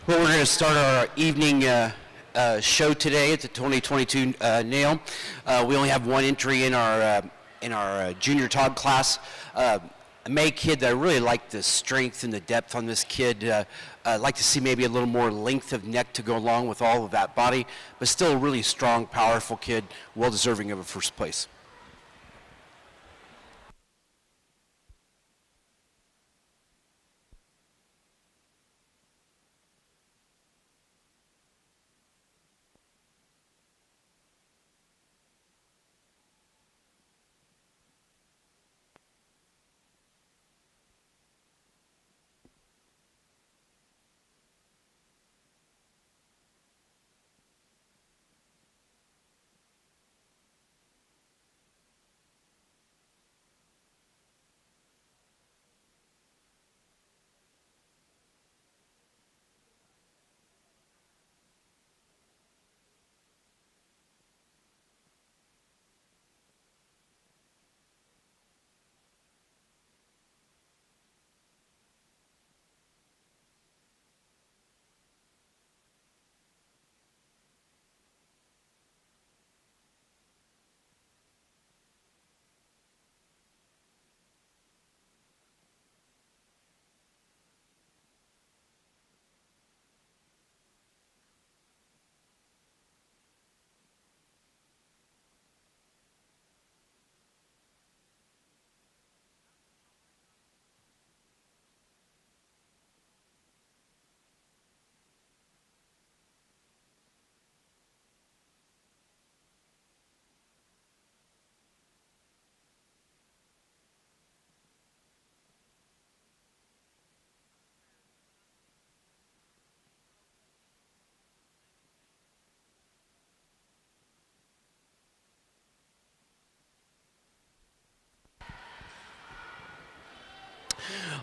Well, we're going to start our evening show today at the 2022 NAILE. We only have one entry in our junior Tog class. A May kid that I really like the strength and the depth on this kid. I'd like to see maybe a little more length of neck to go along with all of that body, but still a really strong, powerful kid, well deserving of a first place.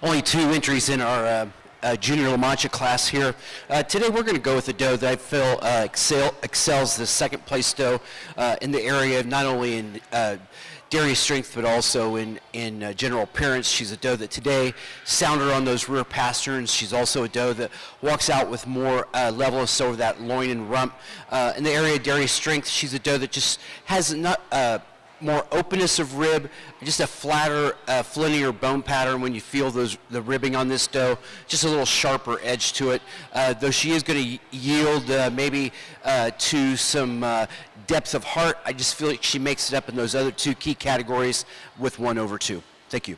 Only two entries in our junior LaMancha class here. Today we're going to go with a doe that I feel excels the second place doe in the area, not only in dairy strength but also in general appearance. She's a doe that today sound her on those rear pasterns. She's also a doe that walks out with more levelness over that loin and rump. In the area of dairy strength, she's a doe that just has not more openness of rib, just a flatter, linear bone pattern when you feel the ribbing on this doe, just a little sharper edge to it. Though she is going to yield maybe to some depth of heart, I just feel like she makes it up in those other two key categories with 1/2. Thank you.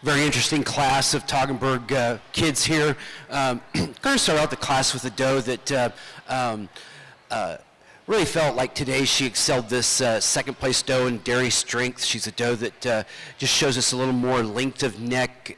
Very interesting class of Toggenburg kids here. Going to start out the class with a doe that really felt like today she excelled this second place doe in dairy strength. She's a doe that just shows us a little more length of neck,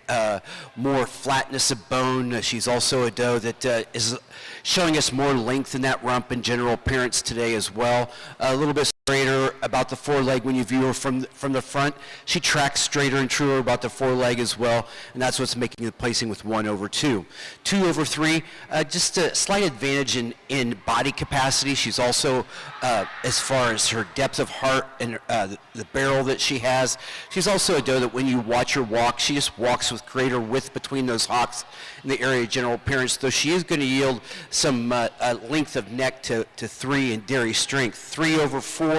more flatness of bone. She's also a doe that is showing us more length in that rump and general appearance today as well. A little bit straighter about the foreleg when you view her from the front. She tracks straighter and truer about the foreleg as well, and that's what's making the placing with 1/2. 2/3, just a slight advantage in body capacity. She's also, as far as her depth of heart and the barrel that she has, she's also a doe that when you watch her walk, she just walks with greater width between those hocks in the area of general appearance, though she is going to yield some length of neck to 3 in dairy strength. 3/4,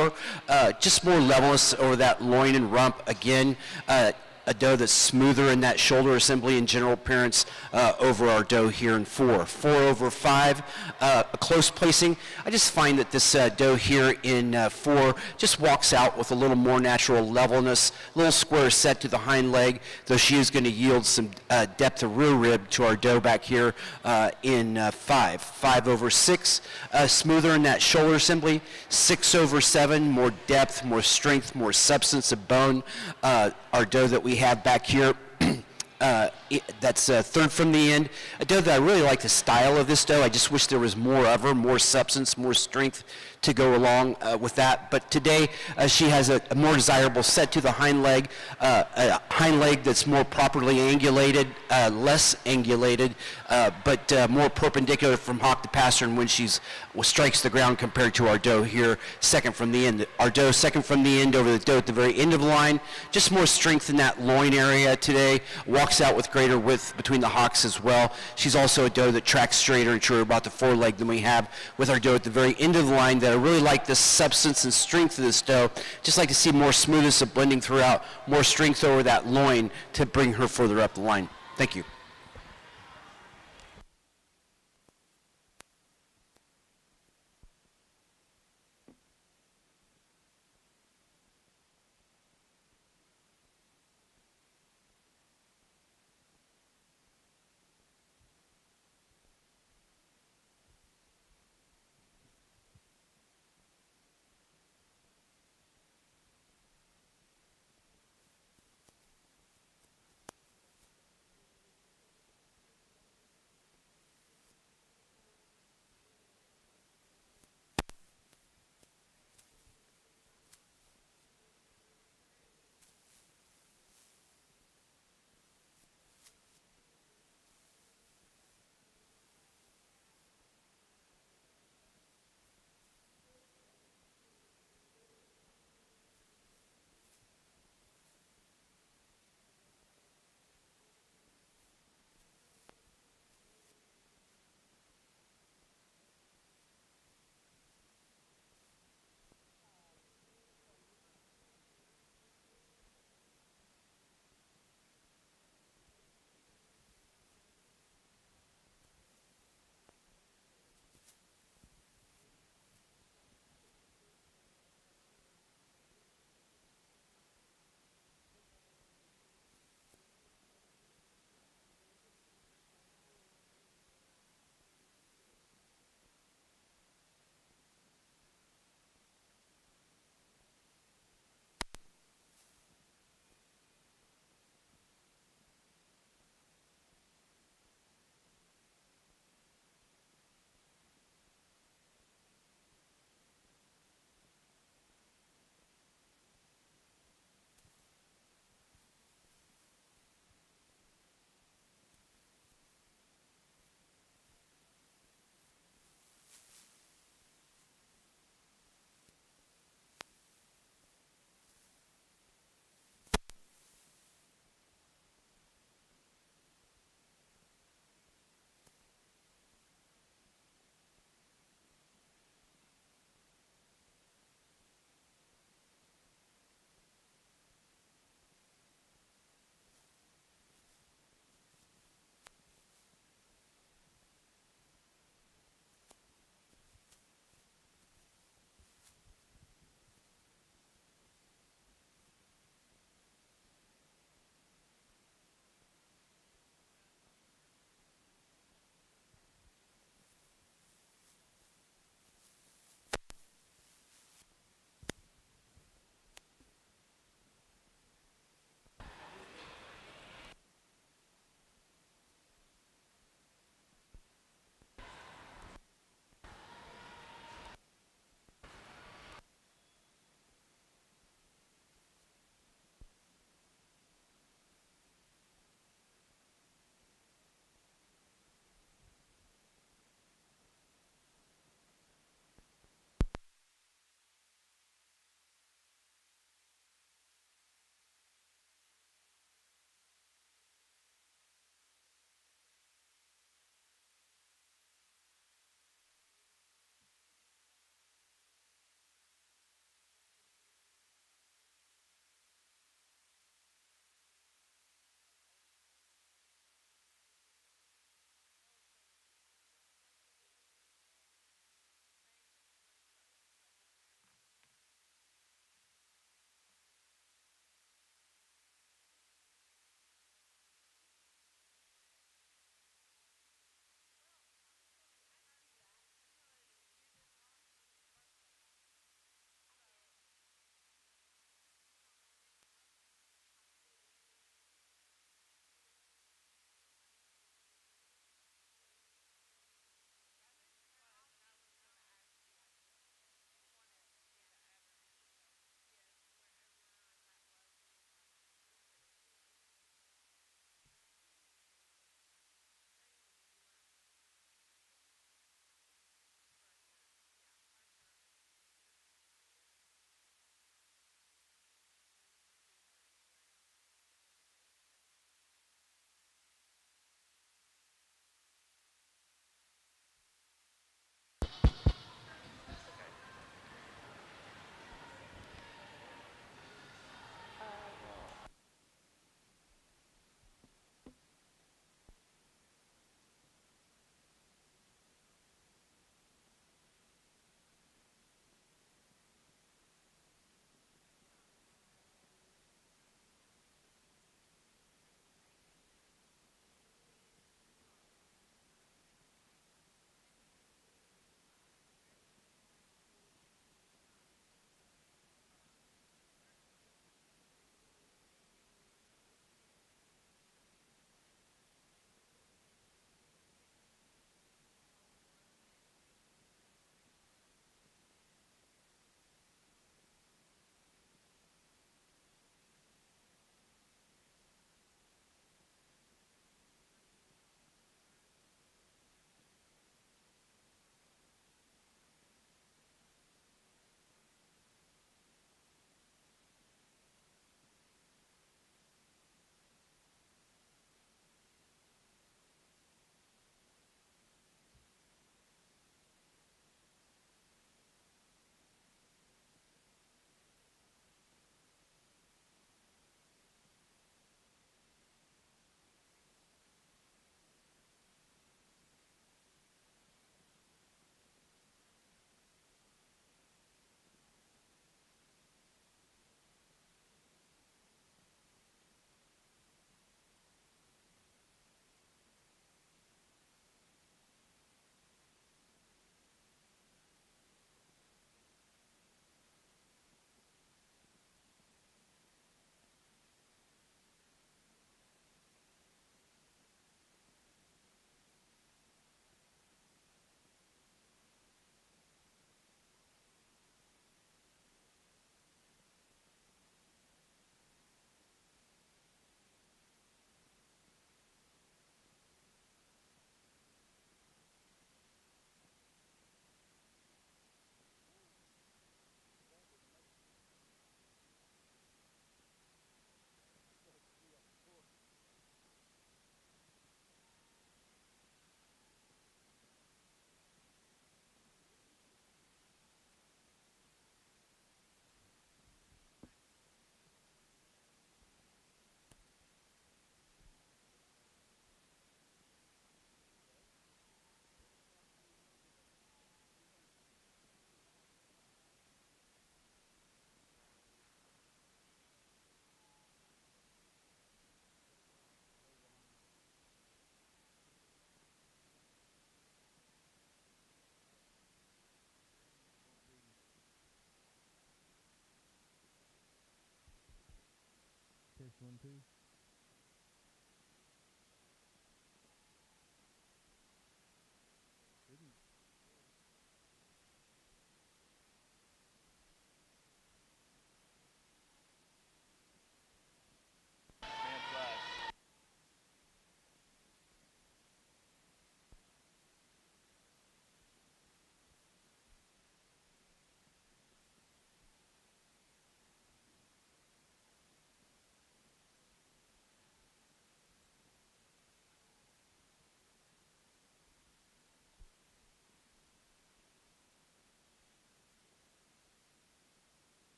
just more levelness over that loin and rump. Again, a doe that's smoother in that shoulder assembly and general appearance over our doe here in 4. 4/5, a close placing. I just find that this doe here in 4 just walks out with a little more natural levelness, a little square set to the hind leg, though she is going to yield some depth of rear rib to our doe back here in 5. 5/6, smoother in that shoulder assembly. 6/7, more depth, more strength, more substance of bone. Our doe that we have back here, that's third from the end. A doe that I really like the style of this doe. I just wish there was more of her, more substance, more strength to go along with that. But today she has a more desirable set to the hind leg, a hind leg that's more properly angulated, less angulated, but more perpendicular from hock to pastern when she strikes the ground compared to our doe here second from the end. Our doe second from the end over the doe at the very end of the line. Just more strength in that loin area today. Walks out with greater width between the hocks as well. She's also a doe that tracks straighter and truer about the foreleg than we have with our doe at the very end of the line. That I really like the substance and strength of this doe. Just like to see more smoothness of blending throughout, more strength over that loin to bring her further up the line. Thank you.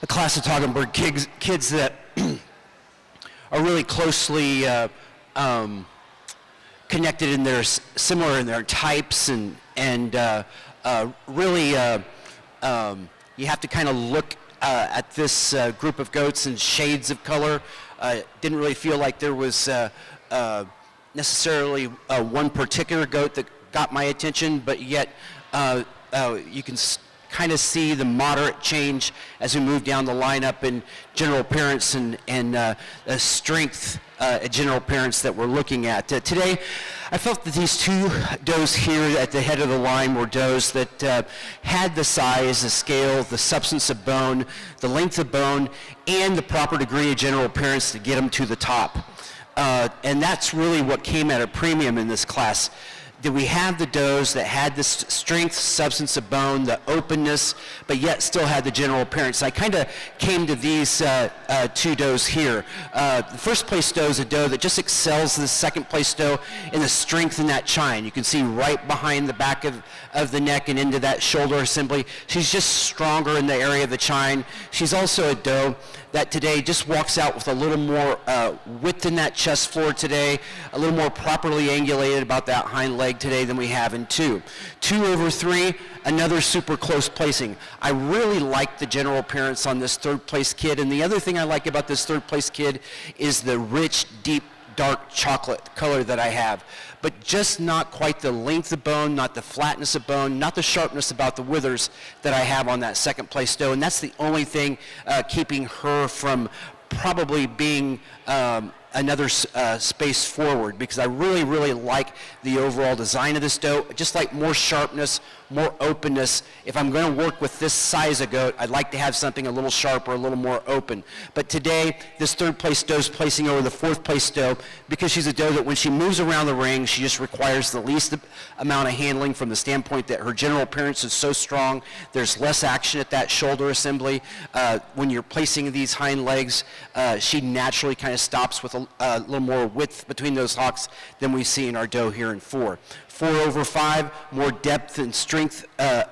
A class of Toggenburg kids that are really closely connected in their similar in their types, and really you have to kind of look at this group of goats in shades of color. Didn't really feel like there was necessarily one particular goat that got my attention, but yet you can kind of see the moderate change as we move down the lineup in general appearance and strength general appearance that we're looking at. Today, I felt that these two does here at the head of the line were does that had the size, the scale, the substance of bone, the length of bone, and the proper degree of general appearance to get them to the top. And that's really what came at a premium in this class. Did we have the does that had the strength, substance of bone, the openness, but yet still had the general appearance? I kind of came to these two does here. The first place doe is a doe that just excels the second place doe in the strength in that chine. You can see right behind the back of the neck and into that shoulder assembly. She's just stronger in the area of the chine. She's also a doe that today just walks out with a little more width in that chest floor today, a little more properly angulated about that hind leg today than we have in 2. 2 over 3, another super close placing. I really like the general appearance on this third place kid, and the other thing I like about this third place kid is the rich, deep, dark chocolate color that I have, but just not quite the length of bone, not the flatness of bone, not the sharpness about the withers that I have on that second place doe, and that's the only thing keeping her from probably being another space forward, because I really, really like the overall design of this doe. Just like more sharpness, more openness. If I'm going to work with this size of goat, I'd like to have something a little sharper, a little more open. But today, this third place doe is placing over the fourth place doe because she's a doe that when she moves around the ring, she just requires the least amount of handling from the standpoint that her general appearance is so strong. There's less action at that shoulder assembly. When you're placing these hind legs, she naturally kind of stops with a little more width between those hocks than we see in our doe here in 4. 4 over 5, more depth and strength,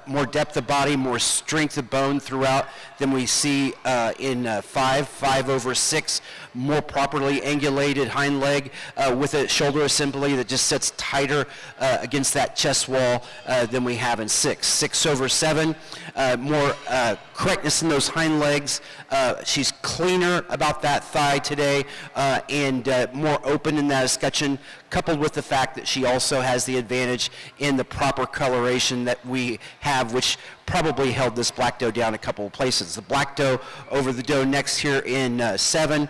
more depth of body, more strength of bone throughout than we see in 5. 5 over 6, more properly angulated hind leg with a shoulder assembly that just sits tighter against that chest wall than we have in 6. 6 over 7, more correctness in those hind legs. She's cleaner about that thigh today and more open in that escutcheon, coupled with the fact that she also has the advantage in the proper coloration that we have, which probably held this black doe down a couple of places. The black doe over the doe next here in 7,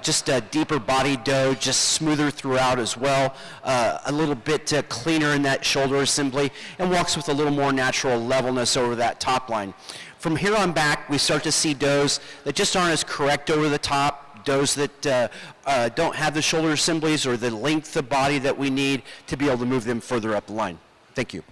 just a deeper body doe, just smoother throughout as well, a little bit cleaner in that shoulder assembly, and walks with a little more natural levelness over that top line. From here on back, we start to see does that just aren't as correct over the top, does that don't have the shoulder assemblies or the length of body that we need to be able to move them further up the line. Thank you.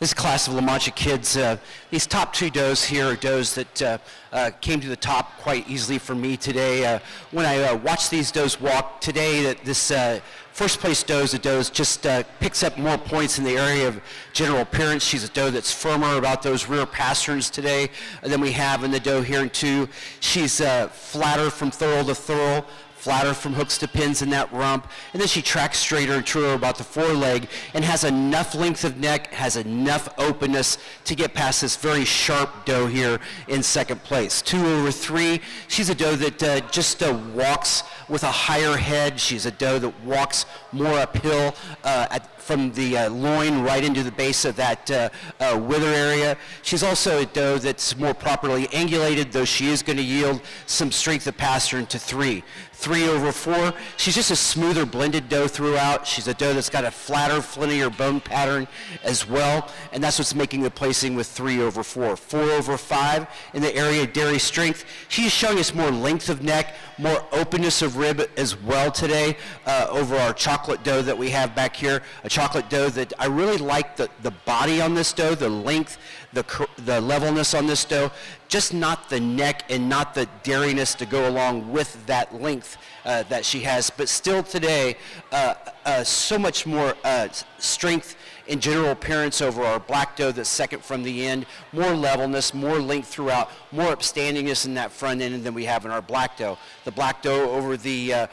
This class of LaMancha kids, these top two does here are does that came to the top quite easily for me today. When I watched these does walk today, that this first place doe is a doe that just picks up more points in the area of general appearance. She's a doe that's firmer about those rear pasterns today than we have in the doe here in two. She's flatter from thurl to thurl, flatter from hooks to pins in that rump, and then she tracks straighter and truer about the foreleg and has enough length of neck, has enough openness to get past this very sharp doe here in second place. 2/3, she's a doe that just walks with a higher head. She's a doe that walks more uphill from the loin right into the base of that wither area. She's also a doe that's more properly angulated, though she is going to yield some strength of pastern to 3. 3/4, she's just a smoother blended doe throughout. She's a doe that's got a flatter, flintier bone pattern as well, and that's what's making the placing with 3/4. 4/5, in the area of dairy strength, she's showing us more length of neck, more openness of rib as well today over our chocolate doe that we have back here. A chocolate doe that I really like the body on this doe, the length, the levelness on this doe, just not the neck and not the dairiness to go along with that length that she has, but still today so much more strength in general appearance over our black doe that's second from the end, more levelness, more length throughout, more upstandingness in that front end than we have in our black doe. The black doe over the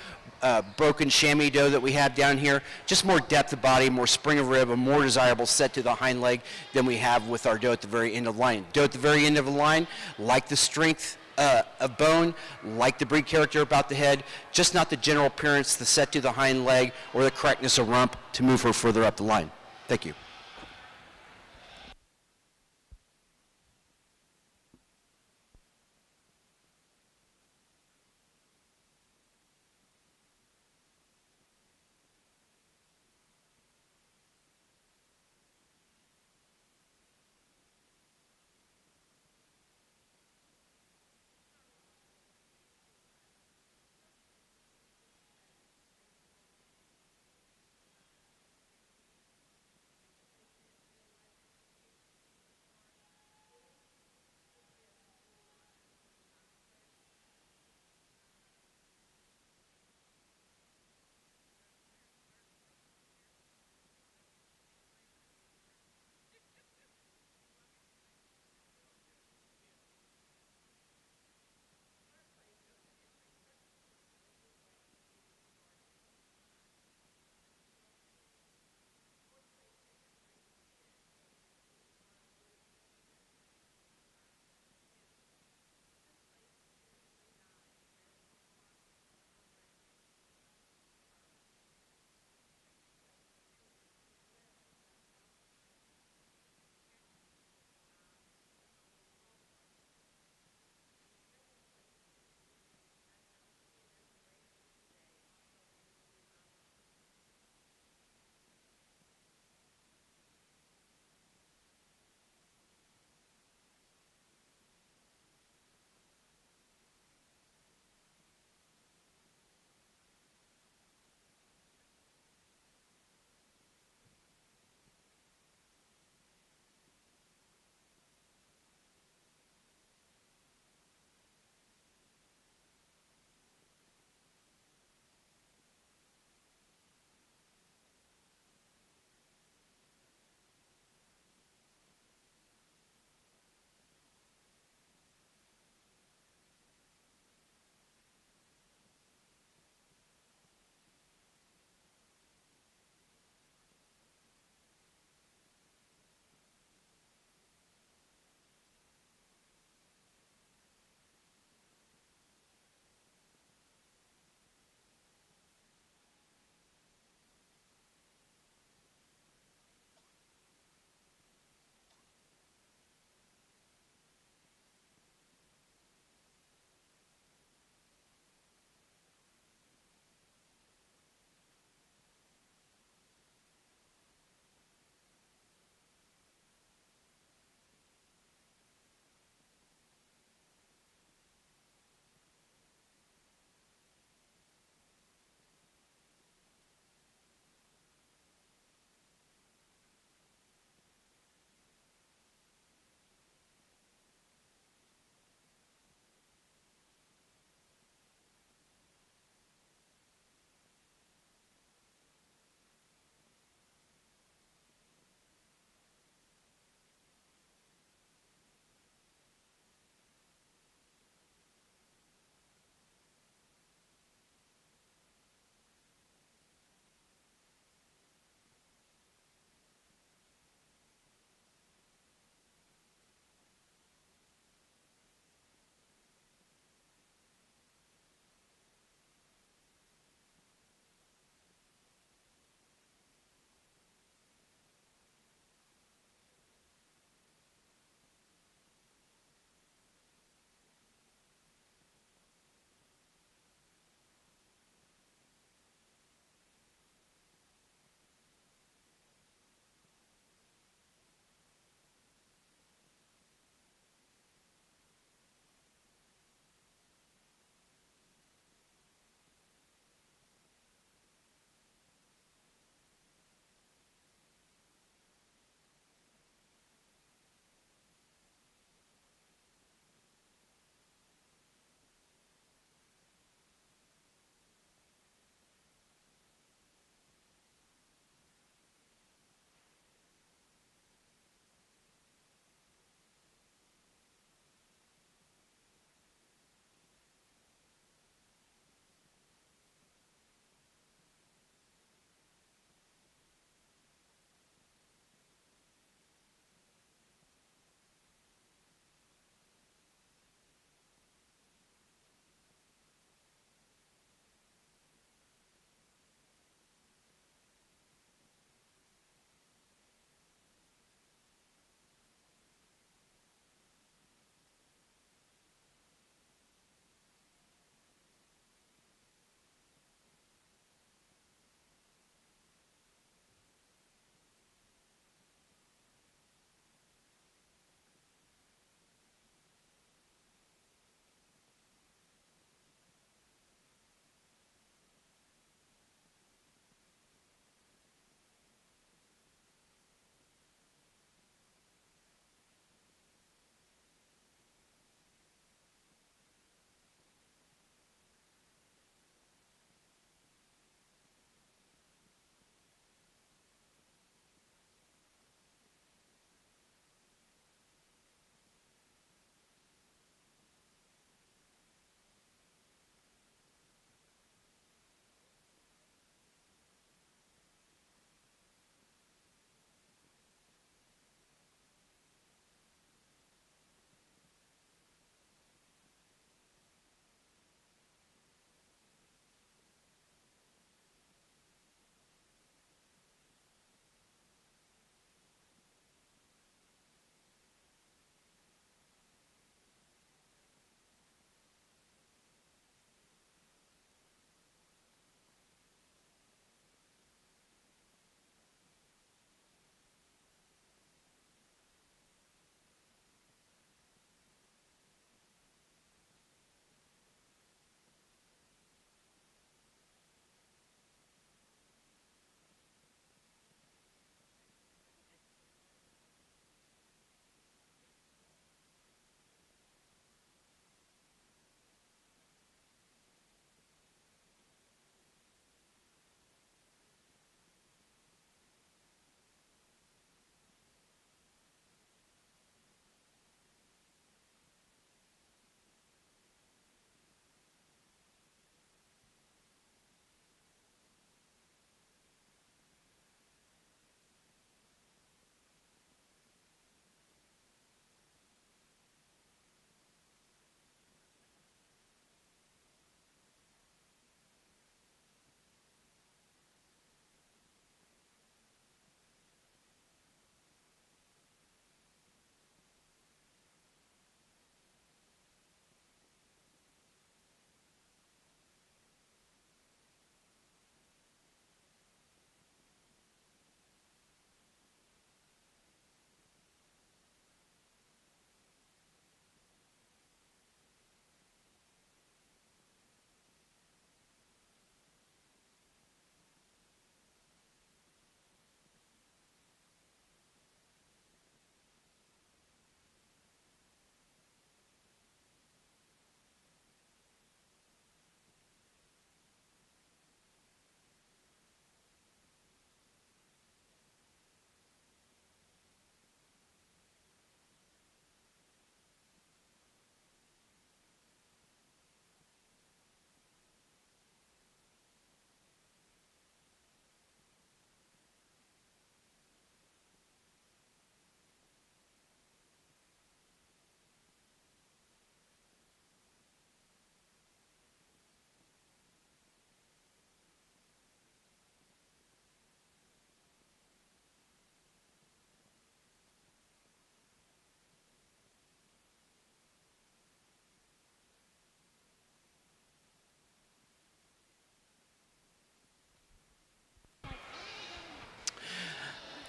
broken chamois doe that we have down here, just more depth of body, more spring of rib, a more desirable set to the hind leg than we have with our doe at the very end of the line. Doe at the very end of the line, like the strength of bone, like the breed character about the head, just not the general appearance, the set to the hind leg, or the correctness of rump to move her further up the line. Thank you.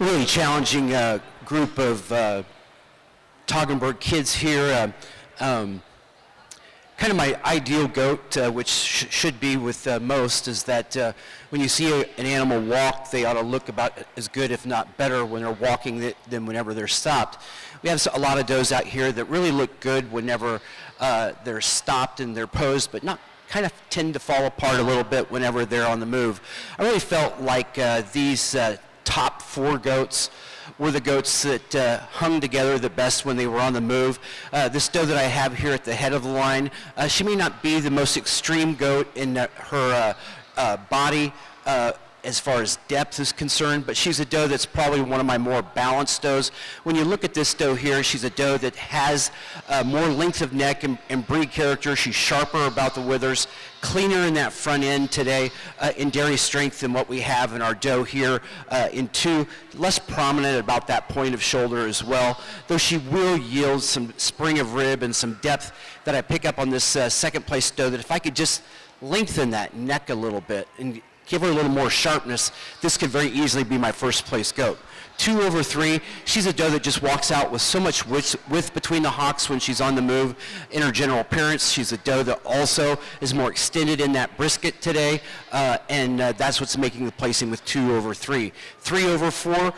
really challenging group of Toggenburg kids here. Kind of my ideal goat, which should be with most, is that when you see an animal walk, they ought to look about as good, if not better, when they're walking than whenever they're stopped. We have a lot of does out here that really look good whenever they're stopped and they're posed, but not kind of tend to fall apart a little bit whenever they're on the move. I really felt like these top 4 goats were the goats that hung together the best when they were on the move. This doe that I have here at the head of the line, she may not be the most extreme goat in her body as far as depth is concerned, but she's a doe that's probably one of my more balanced does. When you look at this doe here, she's a doe that has more length of neck and breed character. She's sharper about the withers, cleaner in that front end today in dairy strength than what we have in our doe here in 2, less prominent about that point of shoulder as well, though she will yield some spring of rib and some depth that I pick up on this second place doe, that if I could just lengthen that neck a little bit and give her a little more sharpness, this could very easily be my first place goat. 2 over 3, she's a doe that just walks out with so much width between the hocks when she's on the move. In her general appearance, she's a doe that also is more extended in that brisket today, and that's what's making the placing with 2 over 3. 3 over 4,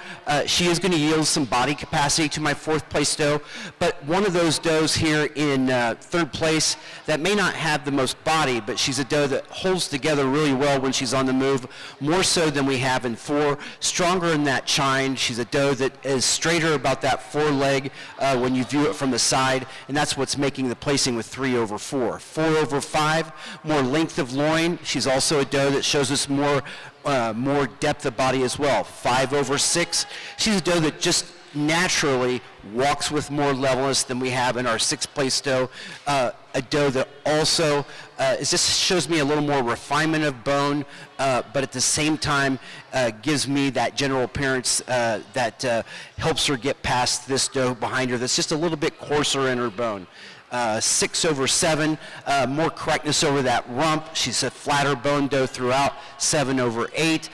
she is going to yield some body capacity to my 4th place doe, but one of those does here in 3rd place that may not have the most body, but she's a doe that holds together really well when she's on the move, more so than we have in 4, stronger in that chine. She's a doe that is straighter about that foreleg when you view it from the side, and that's what's making the placing with 3 over 4. 4 over 5, more length of loin. She's also a doe that shows us more depth of body as well. 5 over 6, she's a doe that just naturally walks with more levelness than we have in our 6th place doe. A doe that also just shows me a little more refinement of bone, but at the same time gives me that general appearance that helps her get past this doe behind her that's just a little bit coarser in her bone. 6 over 7, more correctness over that rump. She's a flatter bone doe throughout. 7 over 8,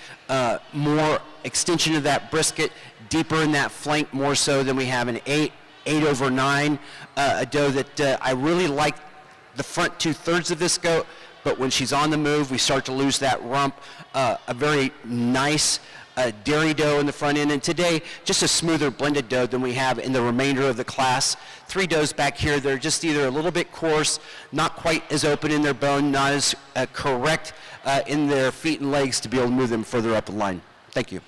more extension of that brisket, deeper in that flank more so than we have in 8. 8 over 9, a doe that I really like the front 2/3 of this goat, but when she's on the move, we start to lose that rump. A very nice dairy doe in the front end, and today just a smoother blended doe than we have in the remainder of the class. 3 does back here, they're just either a little bit coarse, not quite as open in their bone, not as correct in their feet and legs to be able to move them further up the line. Thank you.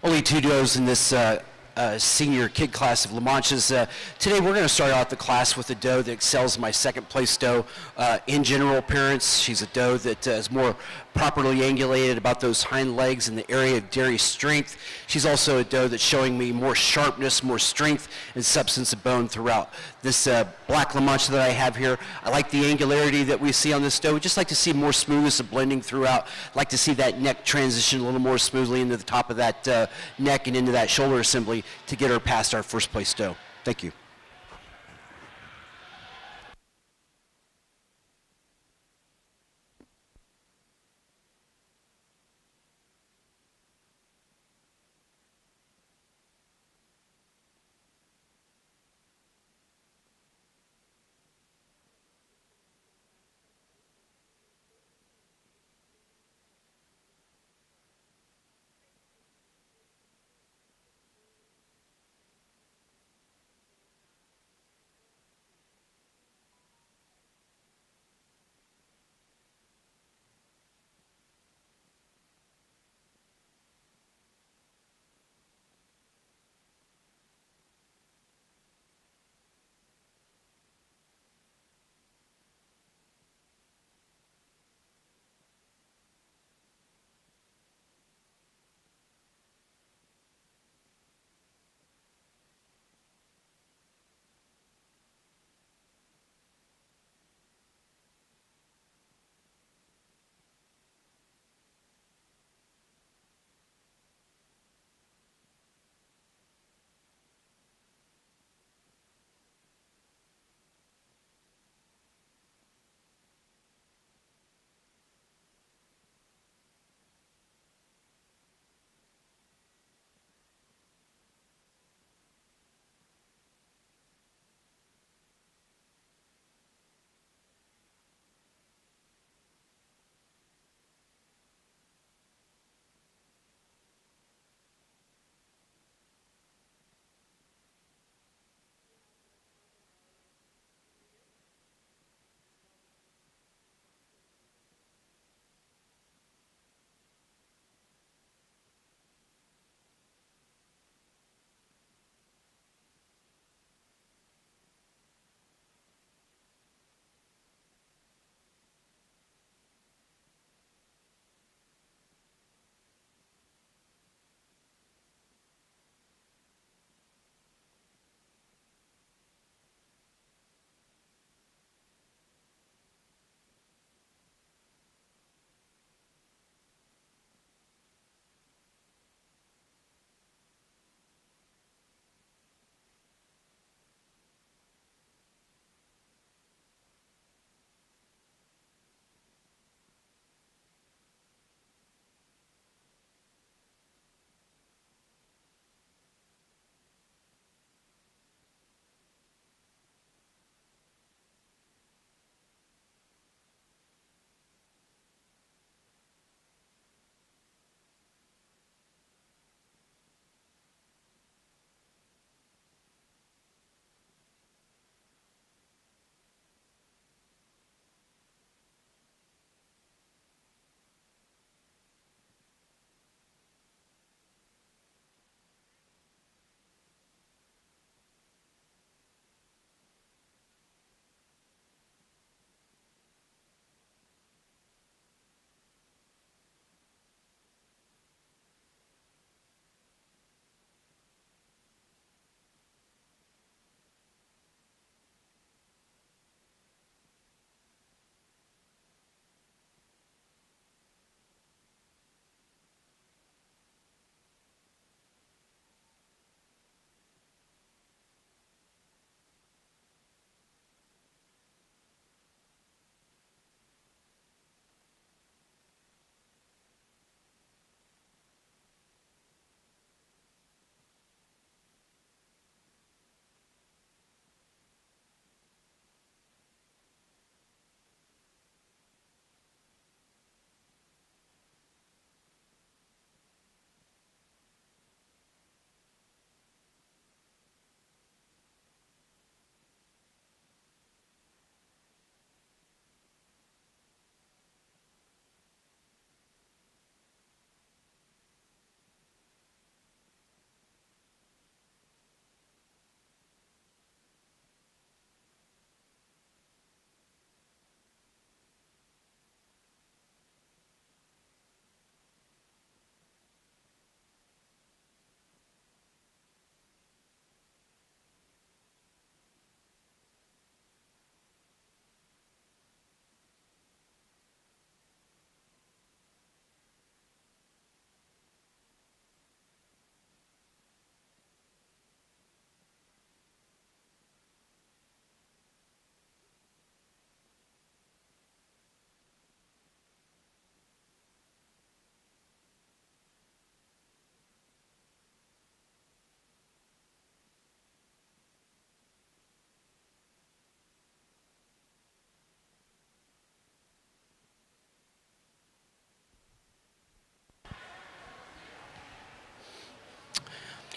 Only two does in this senior kid class of LaManchas. Today we're going to start out the class with a doe that excels my second place doe in general appearance. She's a doe that is more properly angulated about those hind legs in the area of dairy strength. She's also a doe that's showing me more sharpness, more strength, and substance of bone throughout. This black LaMancha that I have here, I like the angularity that we see on this doe. We just like to see more smoothness of blending throughout. Like to see that neck transition a little more smoothly into the top of that neck and into that shoulder assembly to get her past our first place doe. Thank you.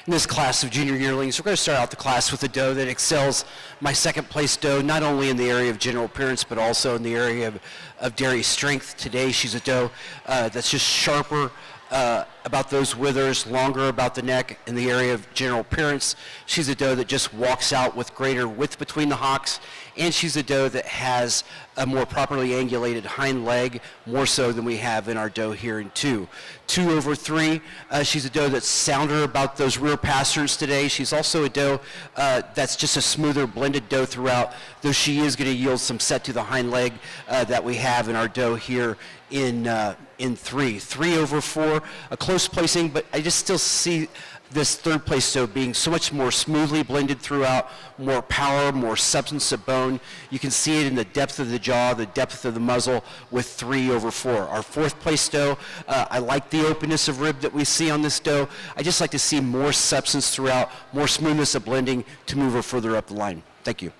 In this class of junior yearlings, we're going to start out the class with a doe that excels my second place doe, not only in the area of general appearance, but also in the area of dairy strength. Today, she's a doe that's just sharper about those withers, longer about the neck in the area of general appearance. She's a doe that just walks out with greater width between the hocks, and she's a doe that has a more properly angulated hind leg, more so than we have in our doe here in 2. 2 over 3, she's a doe that's sounder about those rear pasterns today. She's also a doe that's just a smoother blended doe throughout, though she is going to yield some set to the hind leg that we have in our doe here in 3. 3 over 4, a close placing, but I just still see this third place doe being so much more smoothly blended throughout, more power, more substance of bone. You can see it in the depth of the jaw, the depth of the muzzle with 3 over 4. Our fourth place doe, I like the openness of rib that we see on this doe. I just like to see more substance throughout, more smoothness of blending to move her further up the line. Thank you.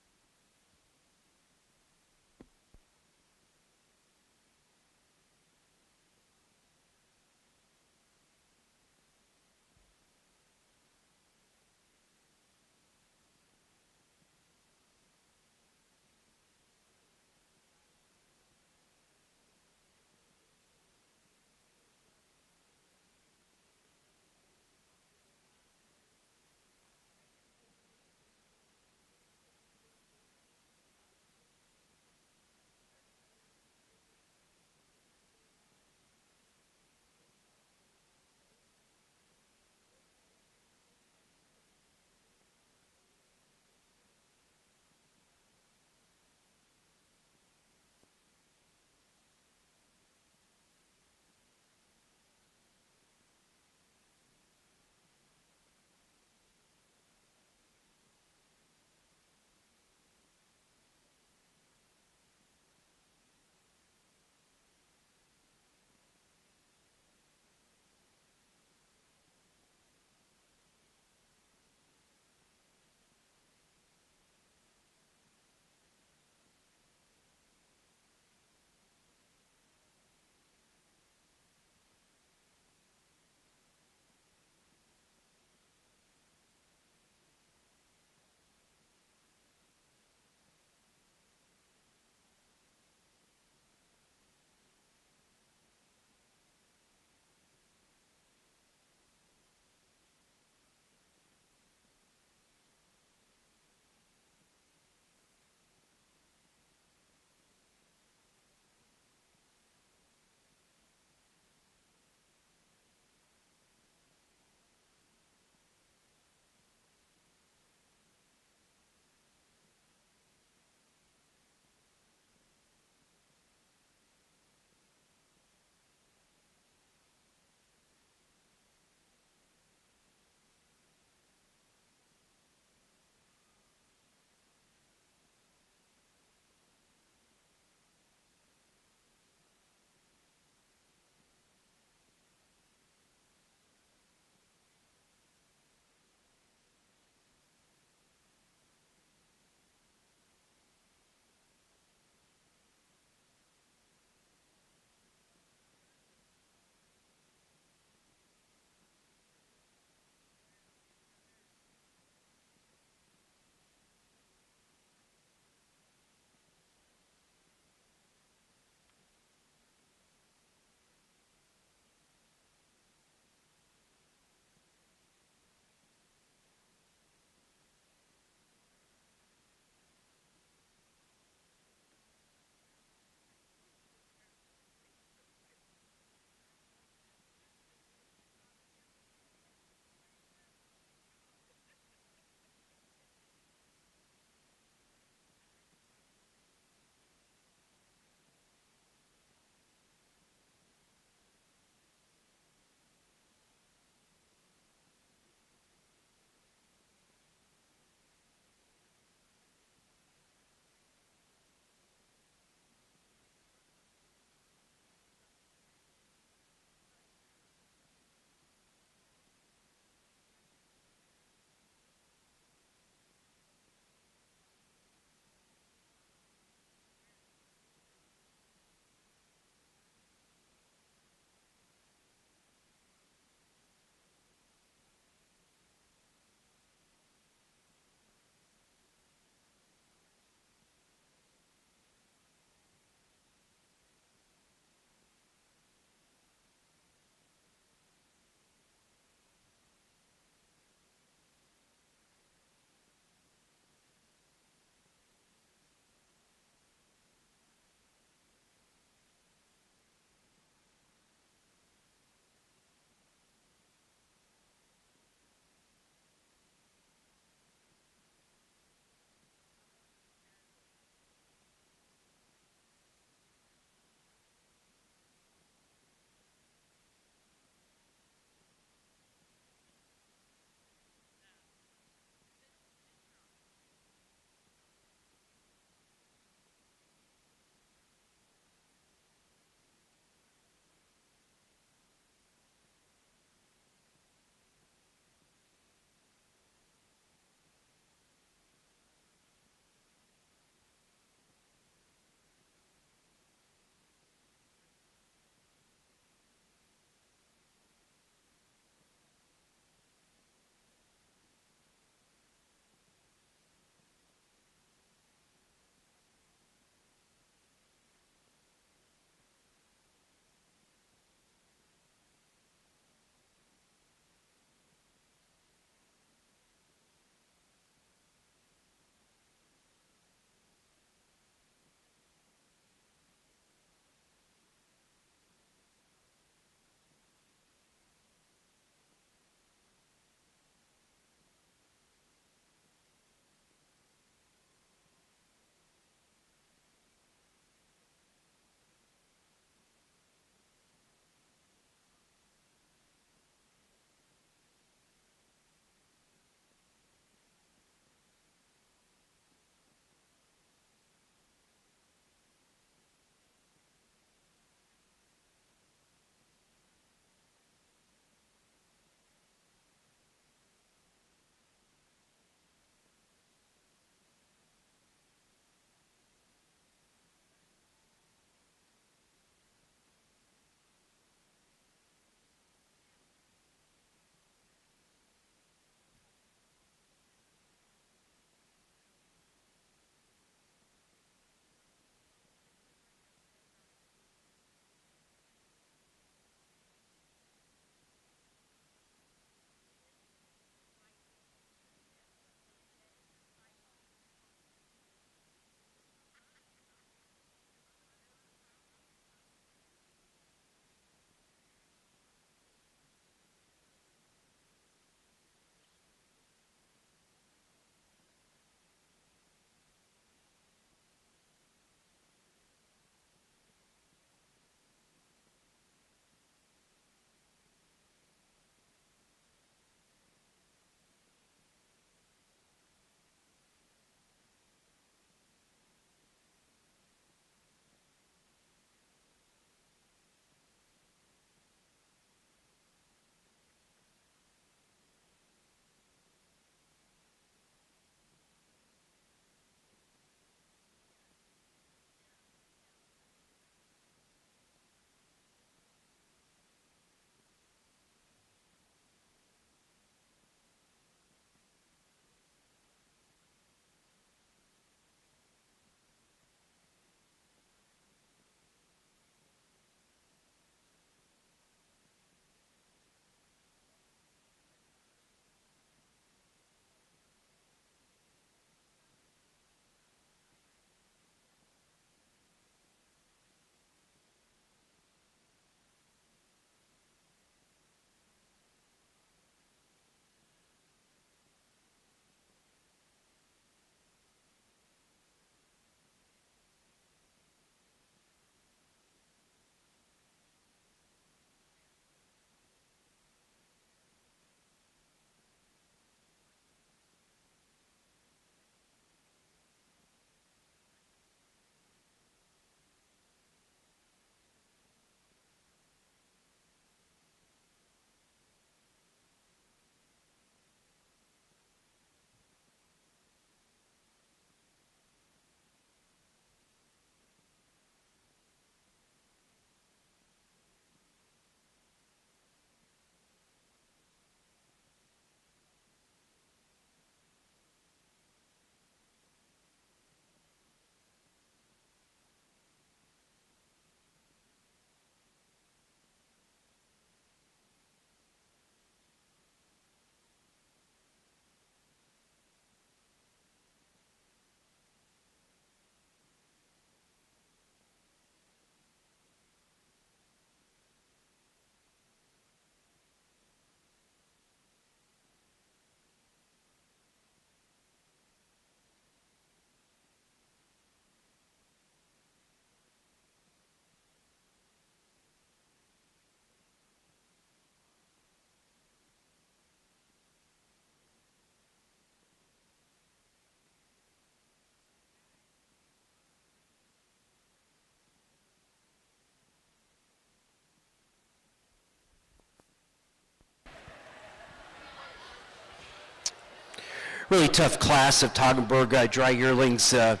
really tough class of Toggenburg dry yearlings. A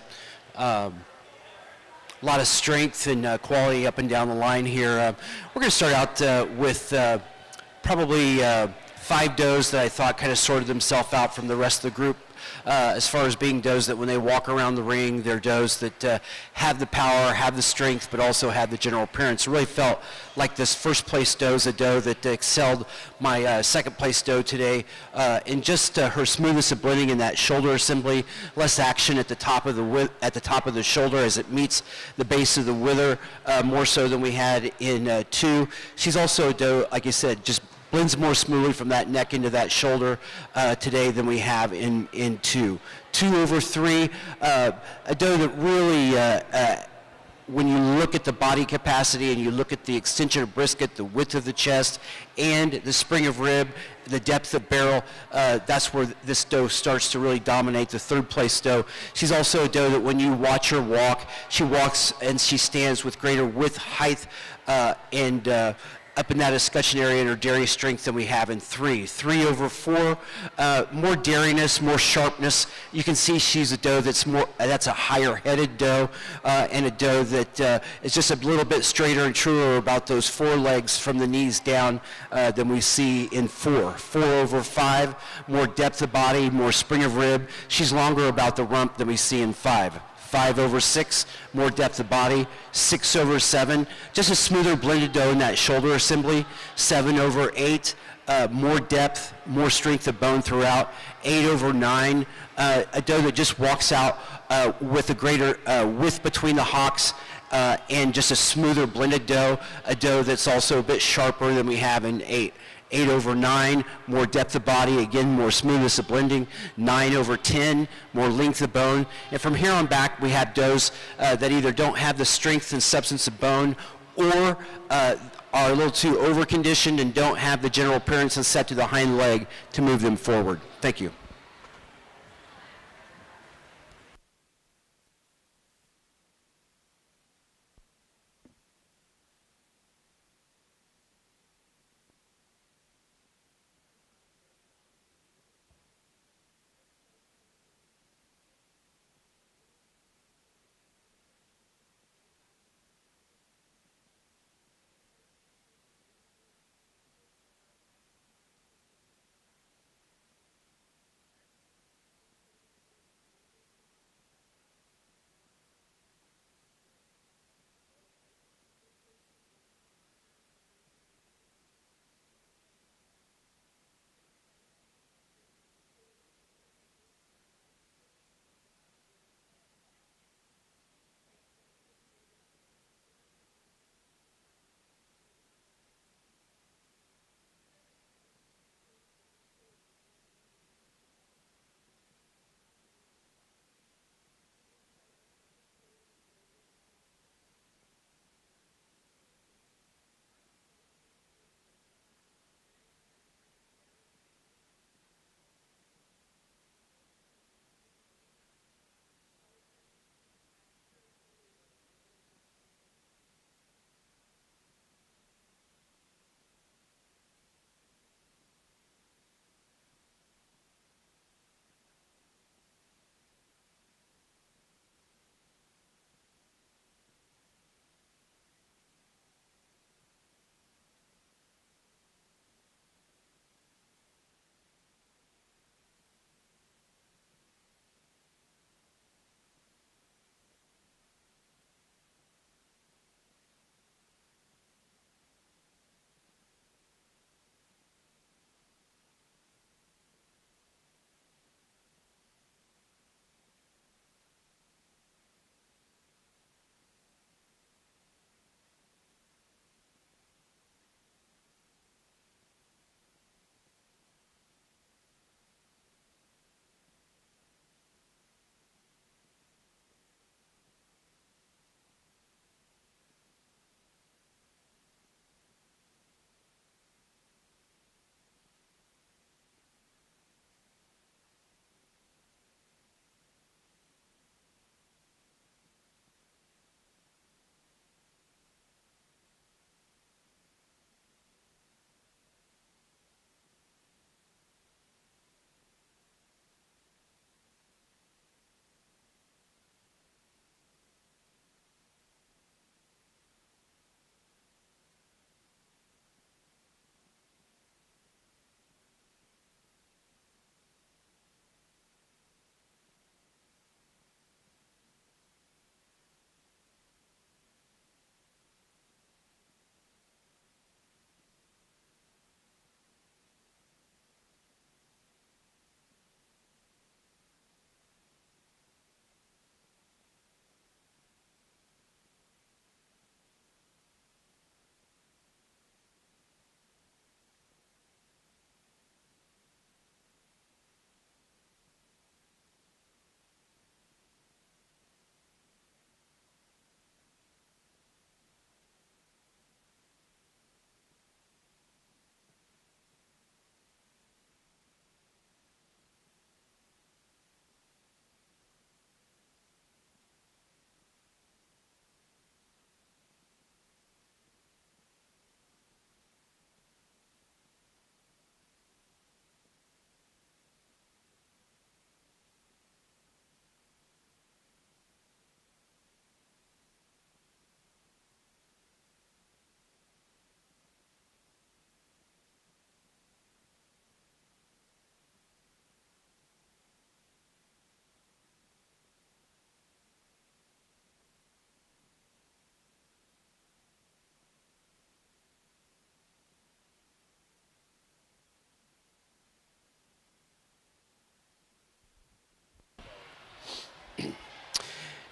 lot of strength and quality up and down the line here. We're going to start out with probably 5 does that I thought kind of sorted themselves out from the rest of the group. As far as being does that when they walk around the ring, they're does that have the power, have the strength, but also have the general appearance. It really felt like this first place doe is a doe that excelled my second place doe today in just her smoothness of blending in that shoulder assembly, less action at the top of the shoulder as it meets the base of the wither, more so than we had in 2. She's also a doe, like I said, just blends more smoothly from that neck into that shoulder today than we have in 2. 2 over 3, a doe that really, when you look at the body capacity and you look at the extension of brisket, the width of the chest, and the spring of rib, the depth of barrel, that's where this doe starts to really dominate the third place doe. She's also a doe that when you watch her walk, she walks and she stands with greater width, height, and up in that escutcheon area in her dairy strength than we have in 3. 3 over 4, more dairiness, more sharpness. You can see she's a doe that's a higher headed doe, and a doe that is just a little bit straighter and truer about those 4 legs from the knees down than we see in 4. 4 over 5, more depth of body, more spring of rib. She's longer about the rump than we see in 5. 5 over 6, more depth of body. 6 over 7, just a smoother blended doe in that shoulder assembly. 7 over 8, more depth, more strength of bone throughout. 8 over 9, a doe that just walks out with a greater width between the hocks, and just a smoother blended doe, a doe that's also a bit sharper than we have in 8. 8 over 9, more depth of body, again, more smoothness of blending. 9 over 10, more length of bone. And from here on back, we have does that either don't have the strength and substance of bone or are a little too over-conditioned and don't have the general appearance and set to the hind leg to move them forward. Thank you.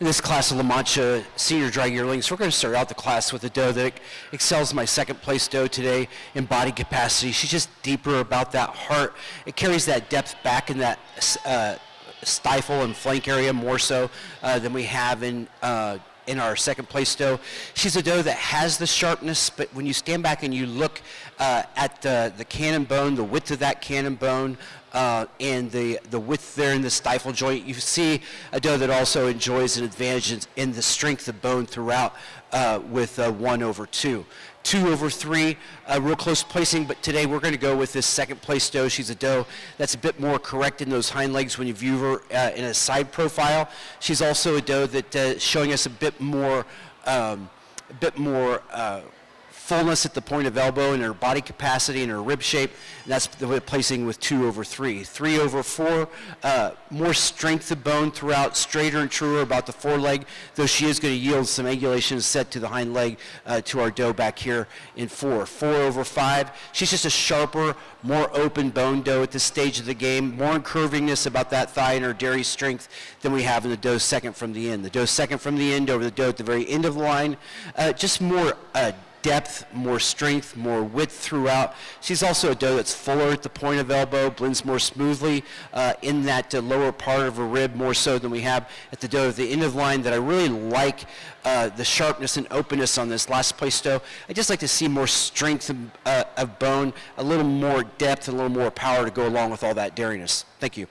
In this class of LaMancha senior dry yearlings, we're going to start out the class with a doe that excels my second place doe today in body capacity. She's just deeper about that heart. It carries that depth back in that stifle and flank area more so than we have in our second place doe. She's a doe that has the sharpness, but when you stand back and you look at the cannon bone, the width of that cannon bone, and the width there in the stifle joint, you see a doe that also enjoys an advantage in the strength of bone throughout with 1/2. 2/3, real close placing, but today we're going to go with this second place doe. She's a doe that's a bit more correct in those hind legs when you view her in a side profile. She's also a doe that showing us a bit more fullness at the point of elbow in her body capacity and her rib shape, and that's the placing with 2/3. 3/4, more strength of bone throughout, straighter and truer about the foreleg, though she is going to yield some angulation set to the hind leg to our doe back here in 4. 4/5, she's just a sharper, more open bone doe at this stage of the game, more incurvingness about that thigh and her dairy strength than we have in the doe second from the end. The doe second from the end over the doe at the very end of the line, just more depth, more strength, more width throughout. She's also a doe that's fuller at the point of elbow, blends more smoothly in that lower part of her rib, more so than we have at the doe at the end of the line. That I really like the sharpness and openness on this last place doe. I just like to see more strength of bone, a little more depth, and a little more power to go along with all that dairiness. Thank you.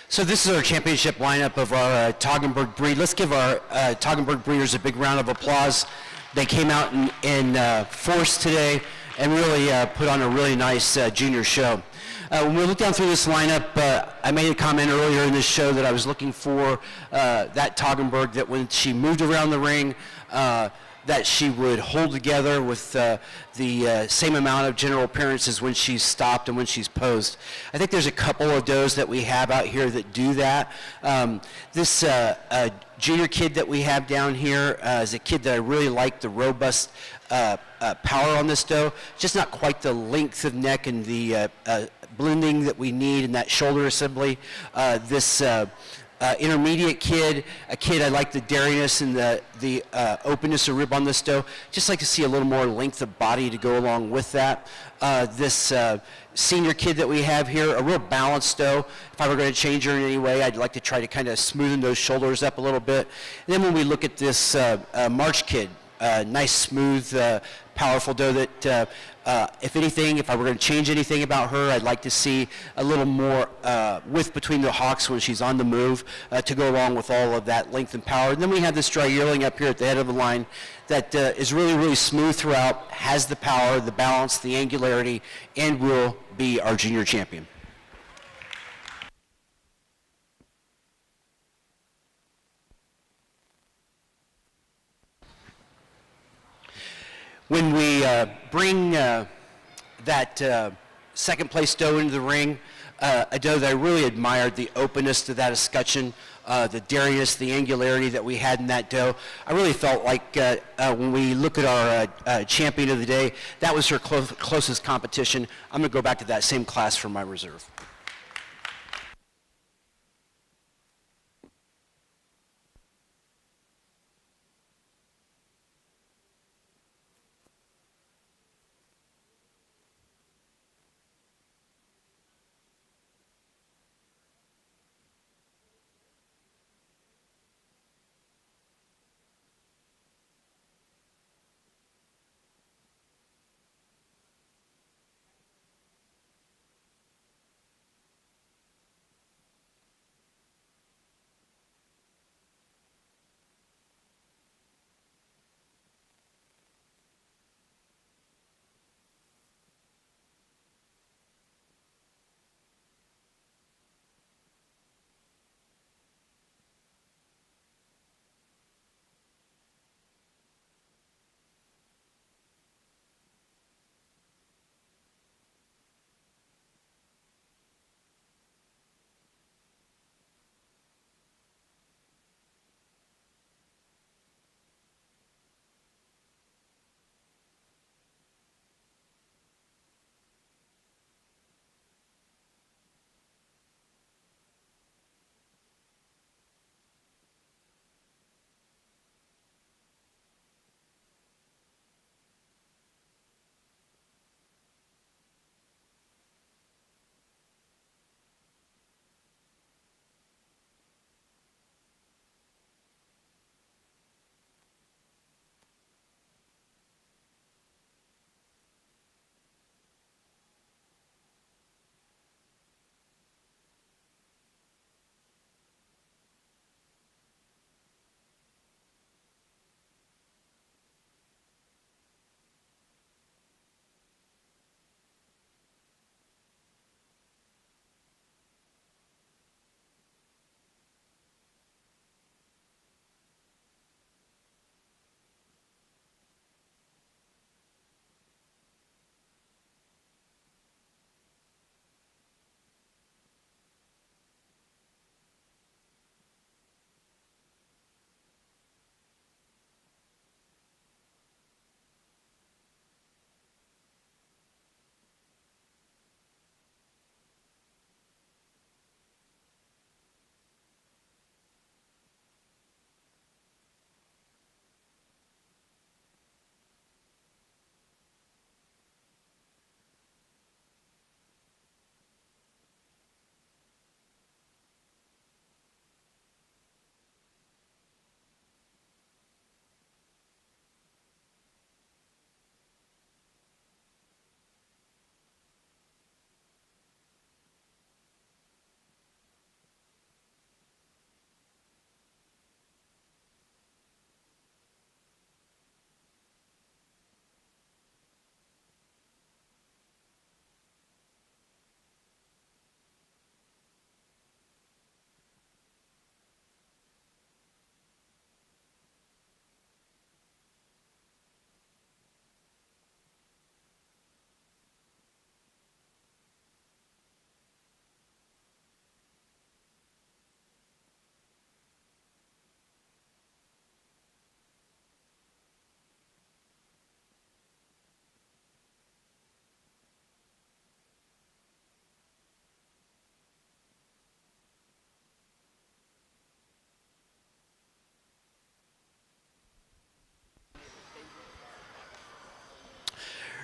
So this is our championship lineup of our Toggenburg breed. Let's give our Toggenburg breeders a big round of applause. They came out in force today and really put on a really nice junior show. When we look down through this lineup, I made a comment earlier in this show that I was looking for that Toggenburg, that when she moved around the ring, that she would hold together with the same amount of general appearance as when she's stopped and when she's posed. I think there's a couple of does that we have out here that do that. This junior kid that we have down here is a kid that I really like, the robust power on this doe. Just not quite the length of neck and the blending that we need in that shoulder assembly. This intermediate kid, a kid I like the dariness and the openness of rib on this doe. Just like to see a little more length of body to go along with that. This senior kid that we have here, a real balanced doe. If I were going to change her in any way, I'd like to try to kind of smoothen those shoulders up a little bit. And then when we look at this March kid, nice, smooth, powerful doe that, if anything, if I were going to change anything about her, I'd like to see a little more width between the hocks when she's on the move to go along with all of that length and power. And then we have this dry yearling up here at the head of the line that is really, really smooth throughout, has the power, the balance, the angularity, and will be our junior champion. When we bring that second place doe into the ring, a doe that I really admired, the openness to that escutcheon, the dariness, the angularity that we had in that doe. I really felt like when we look at our champion of the day, that was her closest competition. I'm going to go back to that same class for my reserve.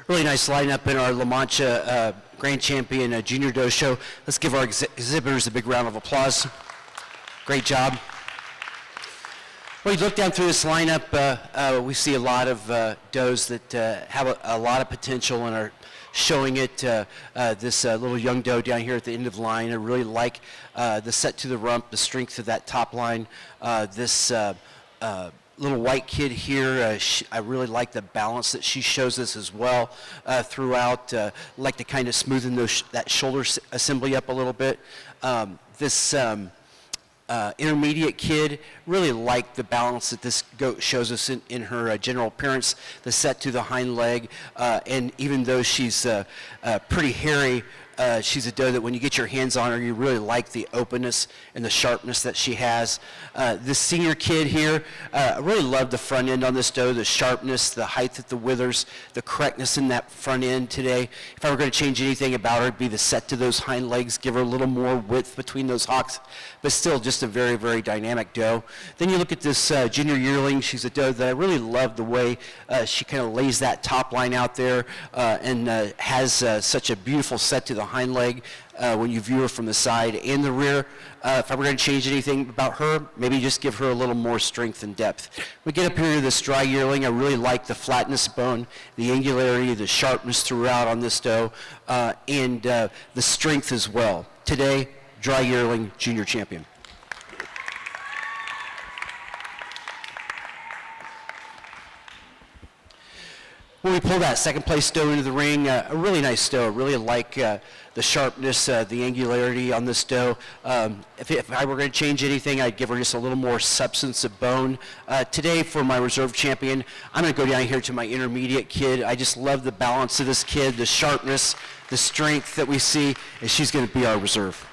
Really nice lineup in our LaMancha Grand Champion Junior Doe show. Let's give our exhibitors a big round of applause. Great job. When you look down through this lineup, we see a lot of does that have a lot of potential and are showing it. This little young doe down here at the end of the line, I really like the set to the rump, the strength of that top line. This little white kid here, I really like the balance that she shows us as well throughout. Like to kind of smoothen that shoulder assembly up a little bit. This intermediate kid, really like the balance that this goat shows us in her general appearance, the set to the hind leg, and even though she's pretty hairy, she's a doe that when you get your hands on her, you really like the openness and the sharpness that she has. This senior kid here, I really love the front end on this doe, the sharpness, the height at the withers, the correctness in that front end today. If I were going to change anything about her, it'd be the set to those hind legs, give her a little more width between those hocks, but still just a very, very dynamic doe. Then you look at this junior yearling. She's a doe that I really love the way she kind of lays that top line out there and has such a beautiful set to the hind leg when you view her from the side and the rear. If I were going to change anything about her, maybe just give her a little more strength and depth. We get up here to this dry yearling. I really like the flatness bone, the angularity, the sharpness throughout on this doe, and the strength as well. Today, dry yearling junior champion. When we pull that second place doe into the ring, a really nice doe. I really like the sharpness, the angularity on this doe. If I were going to change anything, I'd give her just a little more substance of bone. Today, for my reserve champion, I'm going to go down here to my intermediate kid. I just love the balance of this kid, the sharpness, the strength that we see, and she's going to be our reserve.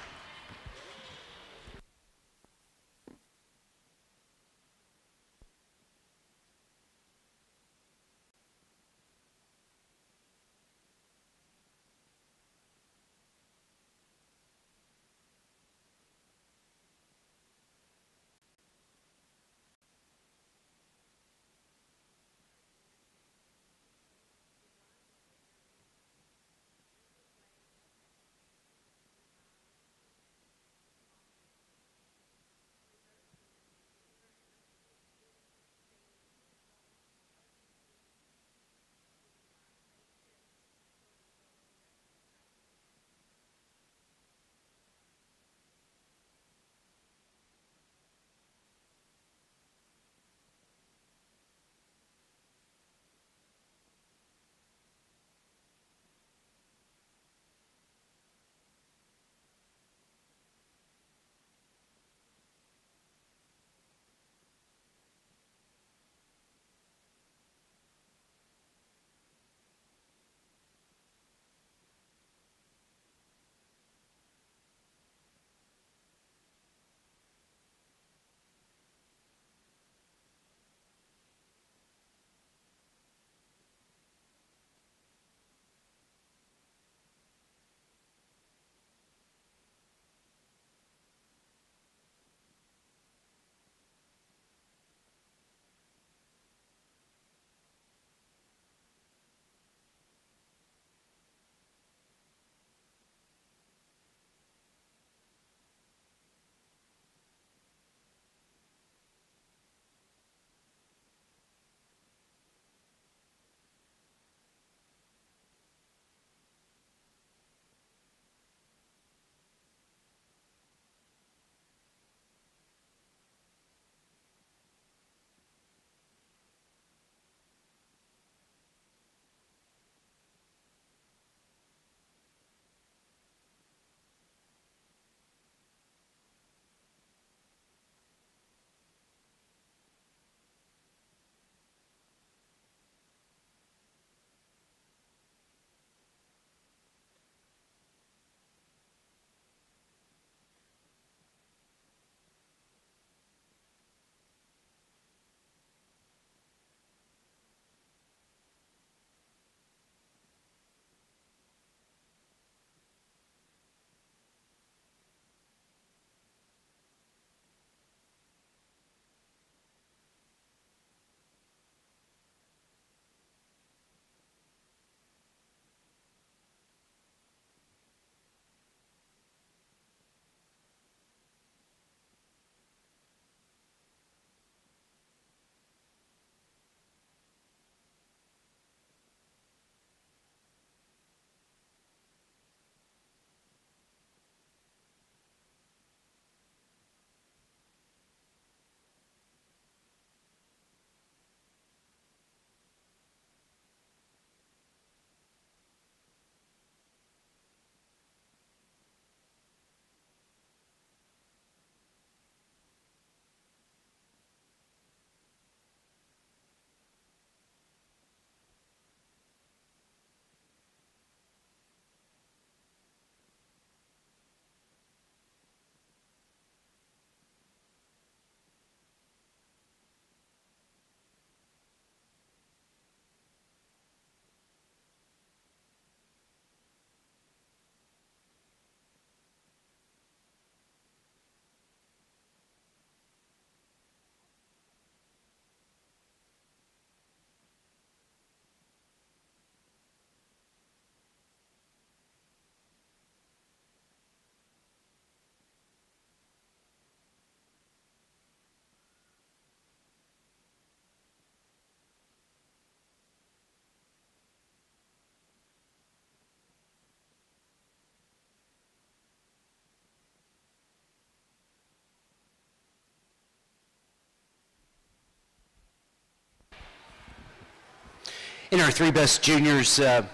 In our three best juniors, we're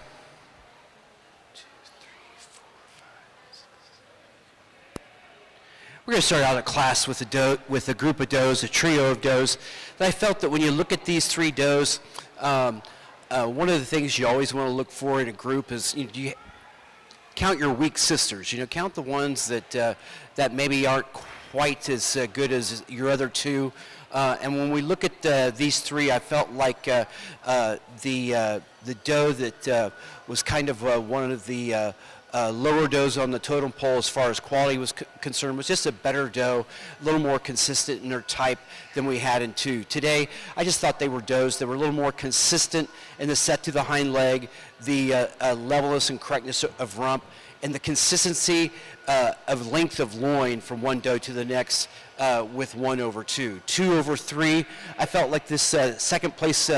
going to start out a class with a group of does, a trio of does. And I felt that when you look at these three does, one of the things you always want to look for in a group is you count your weak sisters. Count the ones that maybe aren't quite as good as your other two. And when we look at these three, I felt like the doe that was kind of one of the lower does on the totem pole as far as quality was concerned was just a better doe, a little more consistent in their type than we had in two. Today, I just thought they were does that were a little more consistent in the set to the hind leg, the levelness and correctness of rump, and the consistency of length of loin from one doe to the next with 1/2. 2/3, I felt like this second place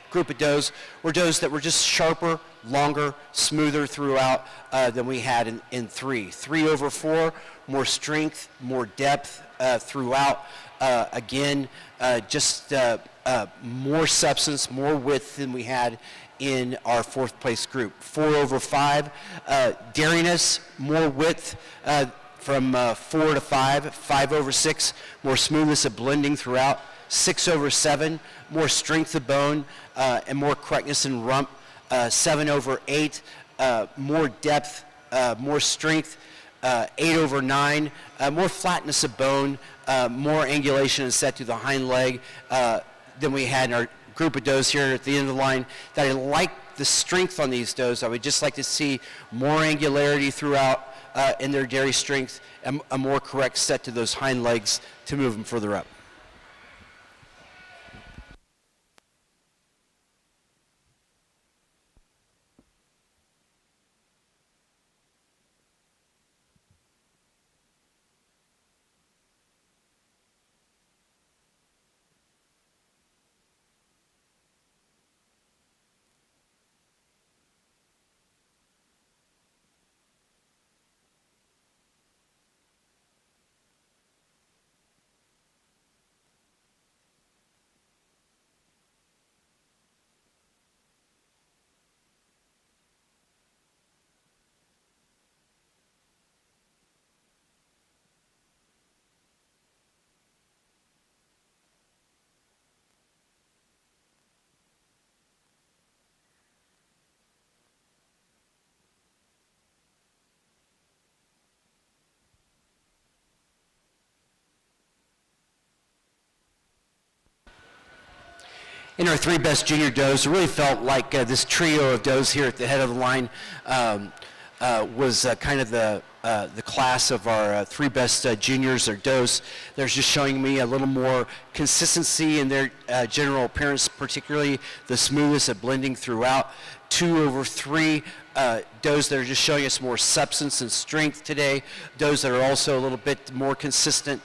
group of does were does that were just sharper, longer, smoother throughout than we had in three. 3/4, more strength, more depth throughout. Again, just more substance, more width than we had in our fourth place group. 4/5, dairiness, more width from 4 to 5. 5/6, more smoothness of blending throughout. 6/7, more strength of bone and more correctness in rump. 7/8, more depth, more strength. 8/9, more flatness of bone, more angulation and set to the hind leg than we had in our group of does here at the end of the line. That I like the strength on these does. I would just like to see more angularity throughout in their dairy strength and a more correct set to those hind legs to move them further up. In our three best junior does, it really felt like this trio of does here at the head of the line was kind of the class of our three best juniors or does. They're just showing me a little more consistency in their general appearance, particularly the smoothness of blending throughout. 2/3 does that are just showing us more substance and strength today. Does that are also a little bit more consistent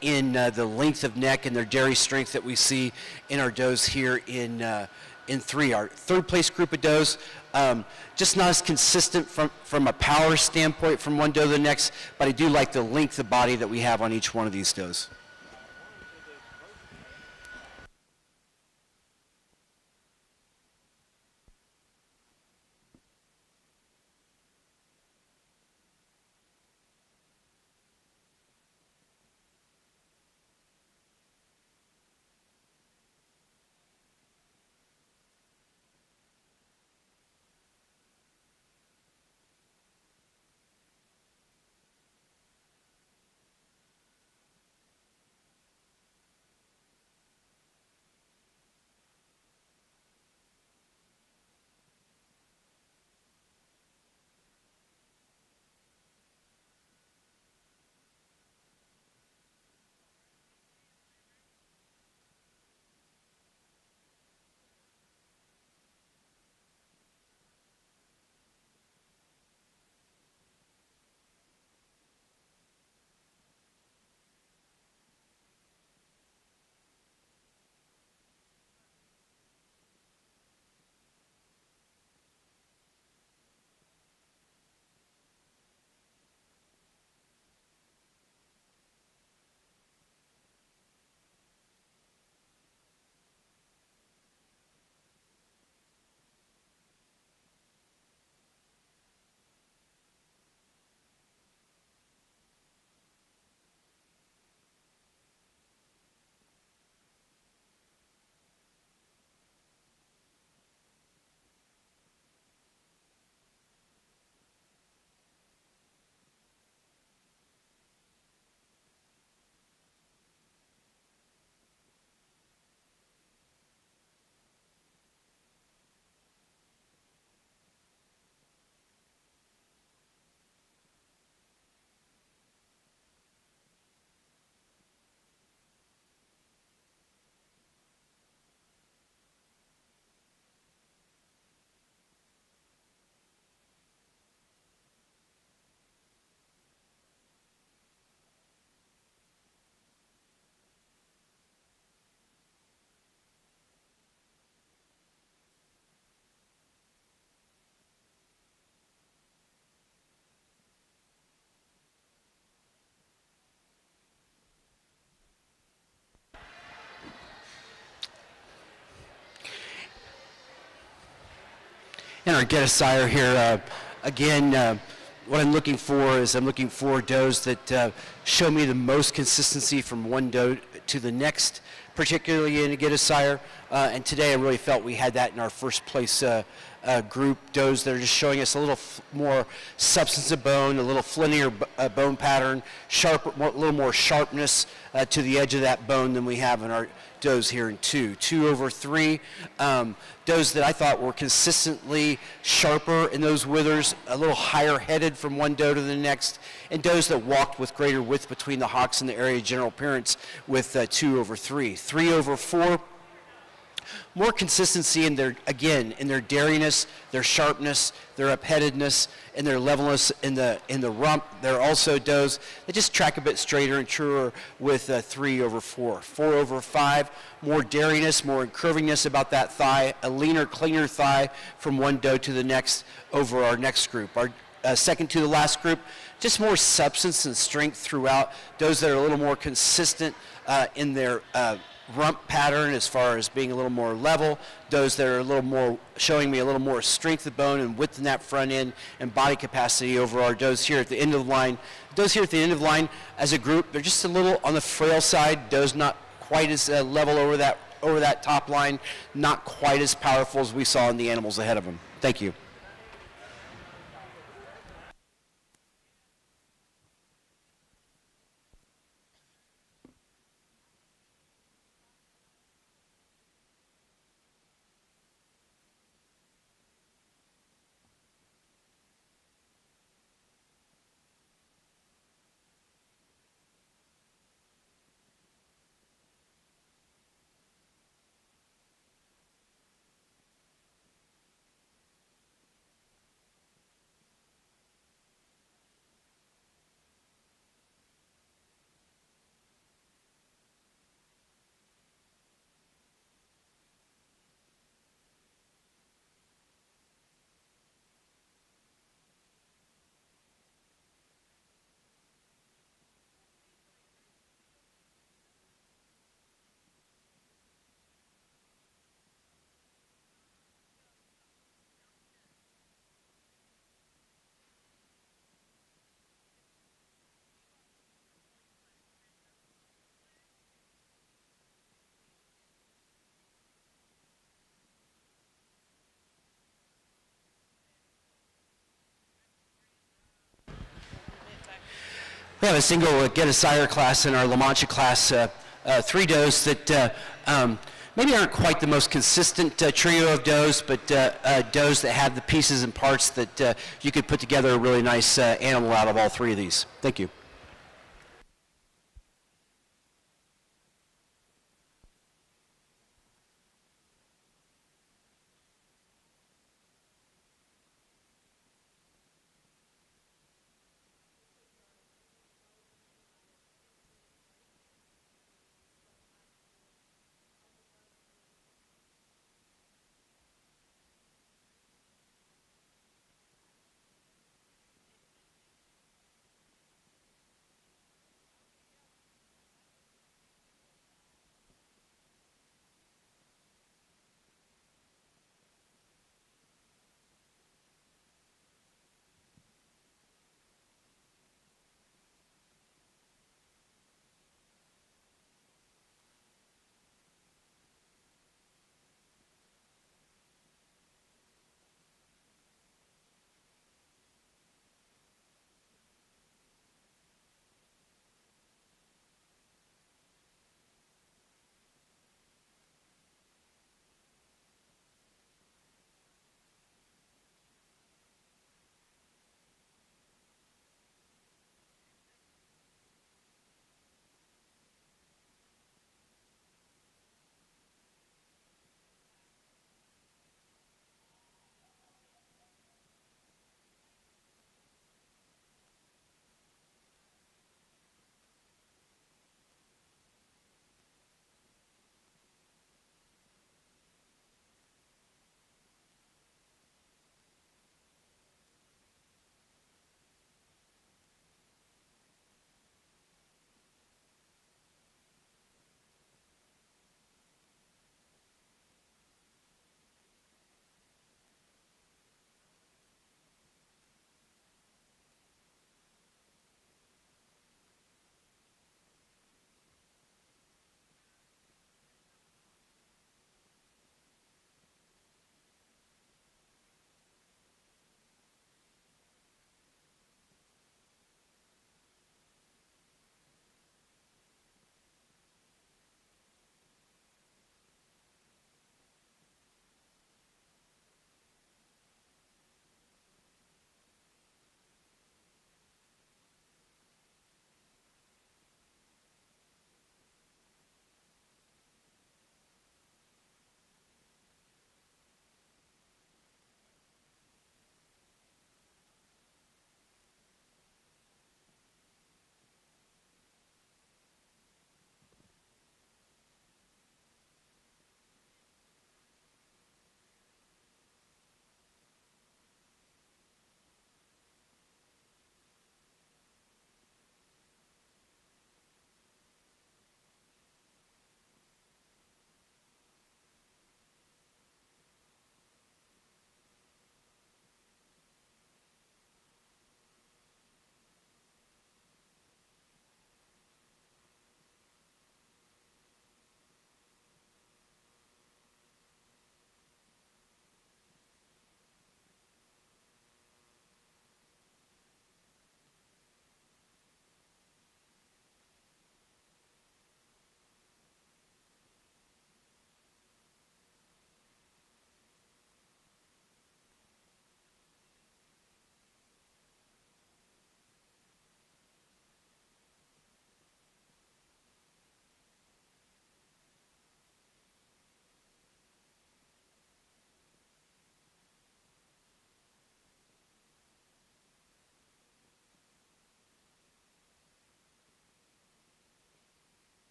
in the length of neck and their dairy strength that we see in our does here in three. Our third place group of does, just not as consistent from a power standpoint from one doe to the next, but I do like the length of body that we have on each one of these does. in our get-of-sire here. Again, what I'm looking for is I'm looking for does that show me the most consistency from one doe to the next, particularly in a get-of-sire. And today I really felt we had that in our first place group, does that are just showing us a little more substance of bone, a little flintier bone pattern, a little more sharpness to the edge of that bone than we have in our does here in 2 over 3. Does that I thought were consistently sharper in those withers, a little higher headed from one doe to the next, and does that walked with greater width between the hocks and the area of general appearance with 2 over 3. 3 over 4, more consistency in their, again, in their dairiness, their sharpness, their upheadedness, and their levelness in the rump. They're also does that just track a bit straighter and truer with 3 over 4. 4 over 5, more dairiness, more curvingness about that thigh, a leaner, cleaner thigh from one doe to the next over our next group. Our second to the last group, just more substance and strength throughout. Does that are a little more consistent in their rump pattern as far as being a little more level, those that are a little more showing me a little more strength of bone and width in that front end and body capacity over our does here at the end of the line. Does here at the end of the line as a group, they're just a little on the frail side, does not quite as level over that top line, not quite as powerful as we saw in the animals ahead of them. Thank you. We have a single get-of-sire class in our LaMancha class, 3 does that maybe aren't quite the most consistent trio of does, but does that have the pieces and parts that you could put together a really nice animal out of all 3 of these. Thank you.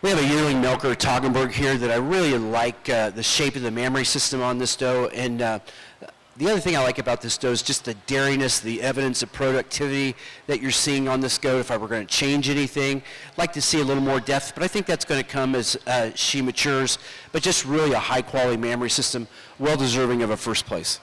We have a yearling milker, Toggenburg, here that I really like the shape of the mammary system on this doe. And the other thing I like about this doe is just the dariness, the evidence of productivity that you're seeing on this goat. If I were going to change anything, I'd like to see a little more depth, but I think that's going to come as she matures. But just really a high-quality mammary system, well deserving of a first place.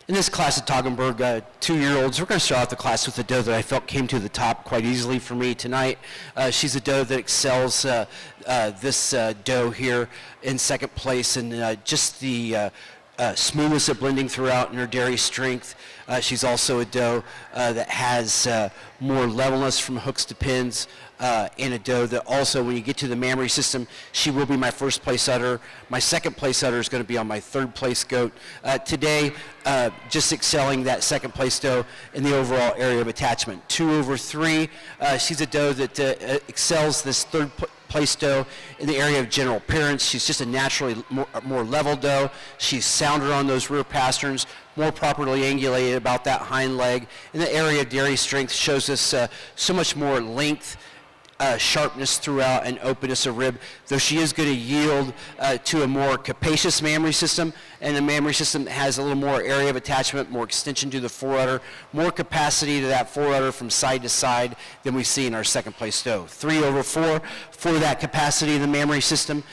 In this class at Toggenburg, 2-year-olds, we're going to start off the class with a doe that I felt came to the top quite easily for me tonight. She's a doe that excels this doe here in second place, and just the smoothness of blending throughout and her dairy strength. She's also a doe that has more levelness from hooks to pins, and a doe that also, when you get to the mammary system, she will be my first place udder. My second place udder is going to be on my third place goat. Today, just excelling that second place doe in the overall area of attachment. 2/3, she's a doe that excels this third place doe in the area of general appearance. She's just a naturally more level doe. She's sounder on those rear pasterns, more properly angulated about that hind leg. In the area of dairy strength, shows us so much more length, sharpness throughout, and openness of rib, though she is going to yield to a more capacious mammary system, and the mammary system has a little more area of attachment, more extension to the forudder, more capacity to that forudder from side to side than we see in our second place doe. 3/4 for that capacity of the mammary system.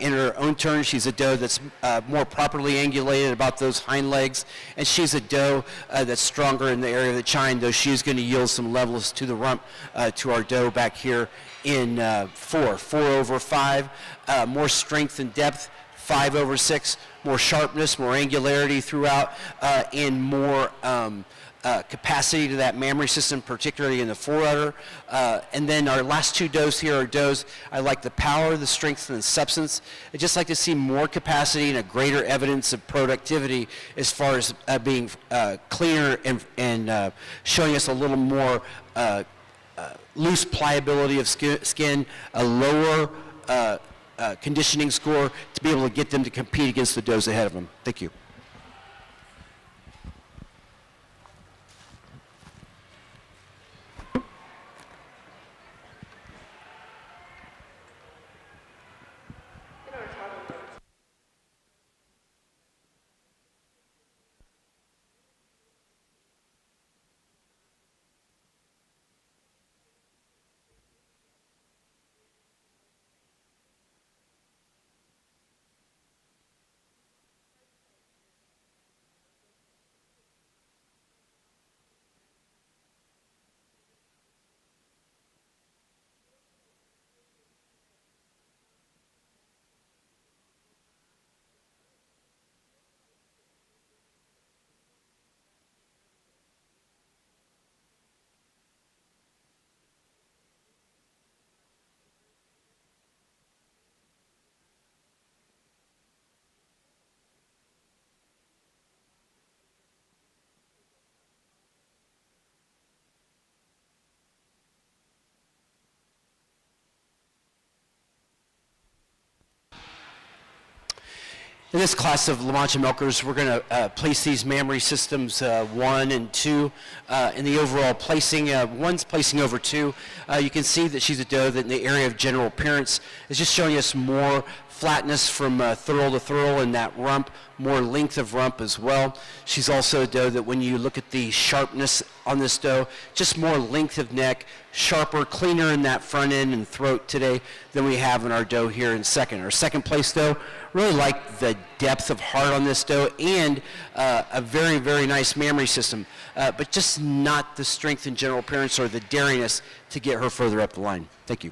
In her own turn, she's a doe that's more properly angulated about those hind legs, and she's a doe that's stronger in the area of the chine, though she is going to yield some levels to the rump to our doe back here in 4/5, more strength and depth. 5/6, more sharpness, more angularity throughout, and more capacity to that mammary system, particularly in the forudder. And then our last two does here are does I like the power, the strength, and the substance. I just like to see more capacity and a greater evidence of productivity as far as being cleaner and showing us a little more loose pliability of skin, a lower conditioning score to be able to get them to compete against the does ahead of them. Thank you. In this class of LaMancha milkers, we're going to place these mammary systems 1 and 2 in the overall placing. One's placing over 2. You can see that she's a doe that in the area of general appearance is just showing us more flatness from thurl to thurl in that rump, more length of rump as well. She's also a doe that when you look at the sharpness on this doe, just more length of neck, sharper, cleaner in that front end and throat today than we have in our doe here in second. Our second place doe, really like the depth of heart on this doe and a very, very nice mammary system, but just not the strength and general appearance or the dariness to get her further up the line. Thank you.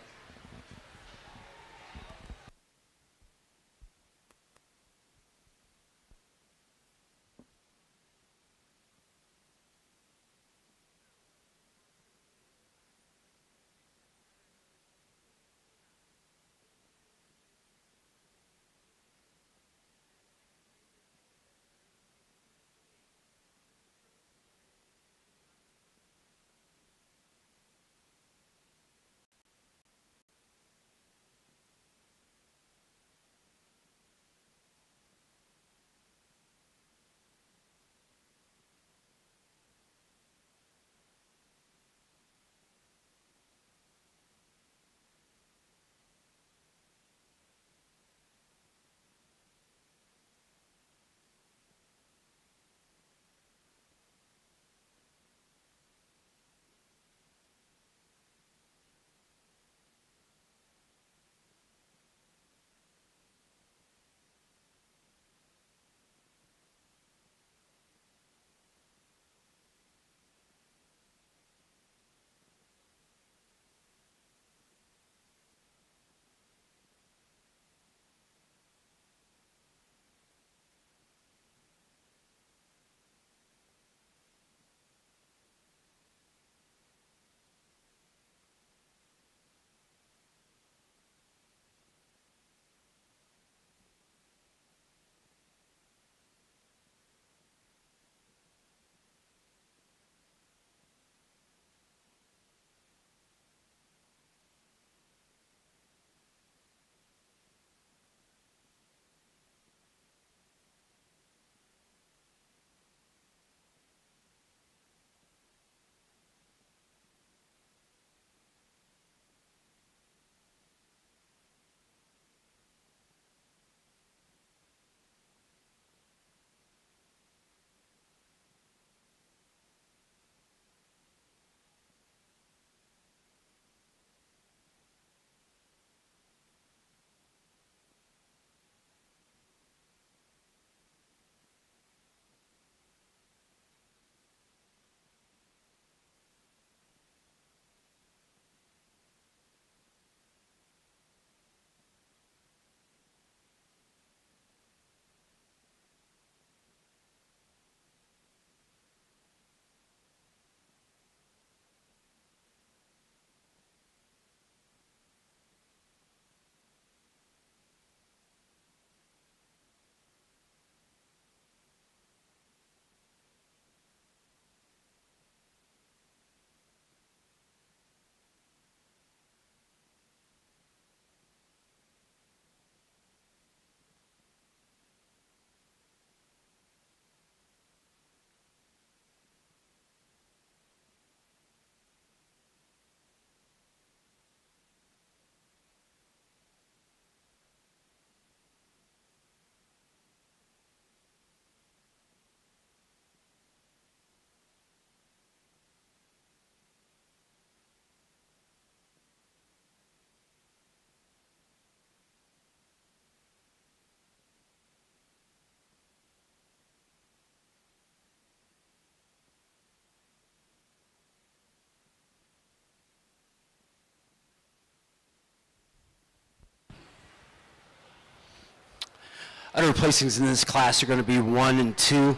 Udder placings in this class are going to be 1 and 2.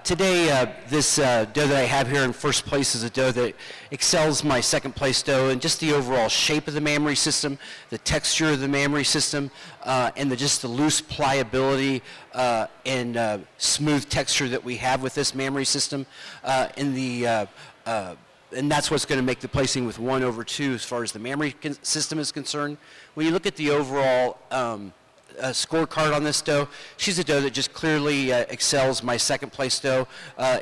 Today, this doe that I have here in first place is a doe that excels my second place doe in just the overall shape of the mammary system, the texture of the mammary system, and just the loose pliability and smooth texture that we have with this mammary system. And that's what's going to make the placing with 1 over 2 as far as the mammary system is concerned. When you look at the overall scorecard on this doe, she's a doe that just clearly excels my second place doe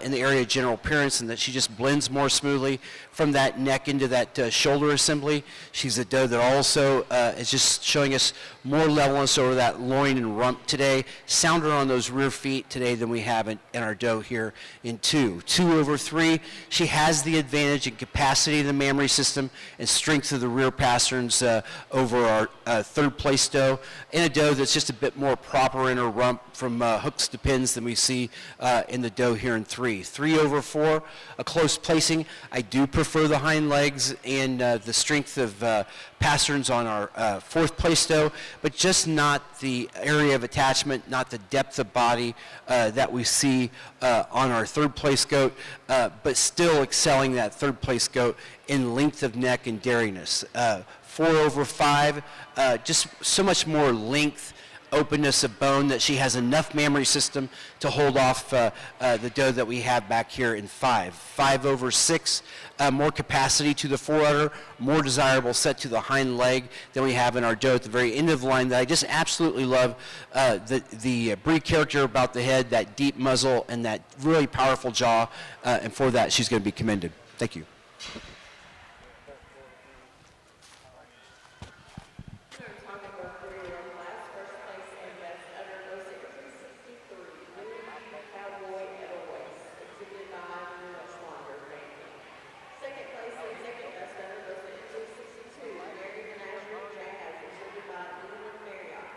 in the area of general appearance, and that she just blends more smoothly from that neck into that shoulder assembly. She's a doe that also is just showing us more levelness over that loin and rump today, sounder on those rear feet today than we have in our doe here in 2. 2 over 3, she has the advantage in capacity of the mammary system and strength of the rear pasterns over our third place doe, and a doe that's just a bit more proper in her rump from hooks to pins than we see in the doe here in 3. 3 over 4, a close placing. I do prefer the hind legs and the strength of pasterns on our fourth place doe, but just not the area of attachment, not the depth of body that we see on our third place goat, but still excelling that third place goat in length of neck and dariness. 4 over 5, just so much more length, openness of bone, that she has enough mammary system to hold off the doe that we have back here in 5. 5 over 6, more capacity to the foreudder, more desirable set to the hind leg than we have in our doe at the very end of the line. That I just absolutely love the breed character about the head, that deep muzzle, and that really powerful jaw, and for that she's going to be commended. Thank you. Toggenburg yearling class, first place and best udder goes to entry 63, New Cowboy Edelweiss, exhibited by the Schwander family. Second place and second best udder goes to entry 62, Mary Menagerie Jazz, exhibited by England Marriott.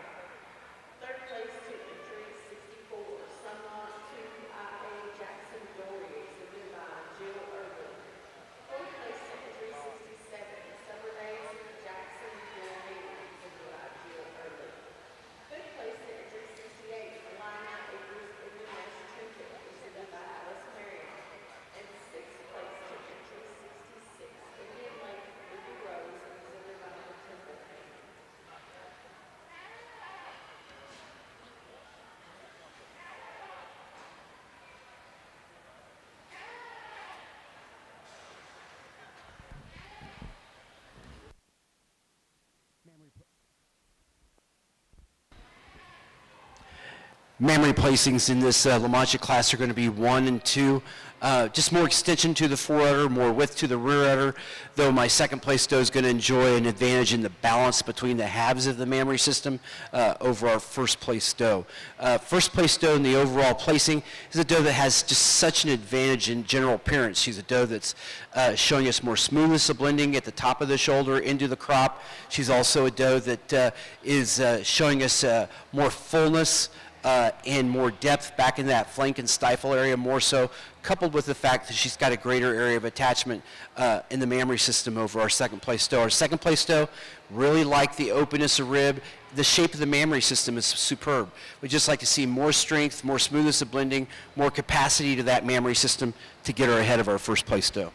Third place to entry 64, Sunlaw 2IA Jackson Dory, exhibited by Jill Irvin. Fourth place to entry 67, Summer Days Jackson Dory, exhibited by Jill Irvin. Fifth place to entry 68, Alina Acres Indian Trinket, exhibited by Alice Marion. And sixth place to entry 66, Indian Lake Ruby Rose, exhibited by the Temple family. Mammary placings in this LaMancha class are going to be 1 and 2. Just more extension to the foreudder, more width to the rear udder, though my second place doe is going to enjoy an advantage in the balance between the halves of the mammary system over our first place doe. First place doe in the overall placing is a doe that has just such an advantage in general appearance. She's a doe that's showing us more smoothness of blending at the top of the shoulder into the crop. She's also a doe that is showing us more fullness and more depth back in that flank and stifle area, more so, coupled with the fact that she's got a greater area of attachment in the mammary system over our second place doe. Our second place doe really like the openness of rib. The shape of the mammary system is superb. We just like to see more strength, more smoothness of blending, more capacity to that mammary system to get her ahead of our first place doe.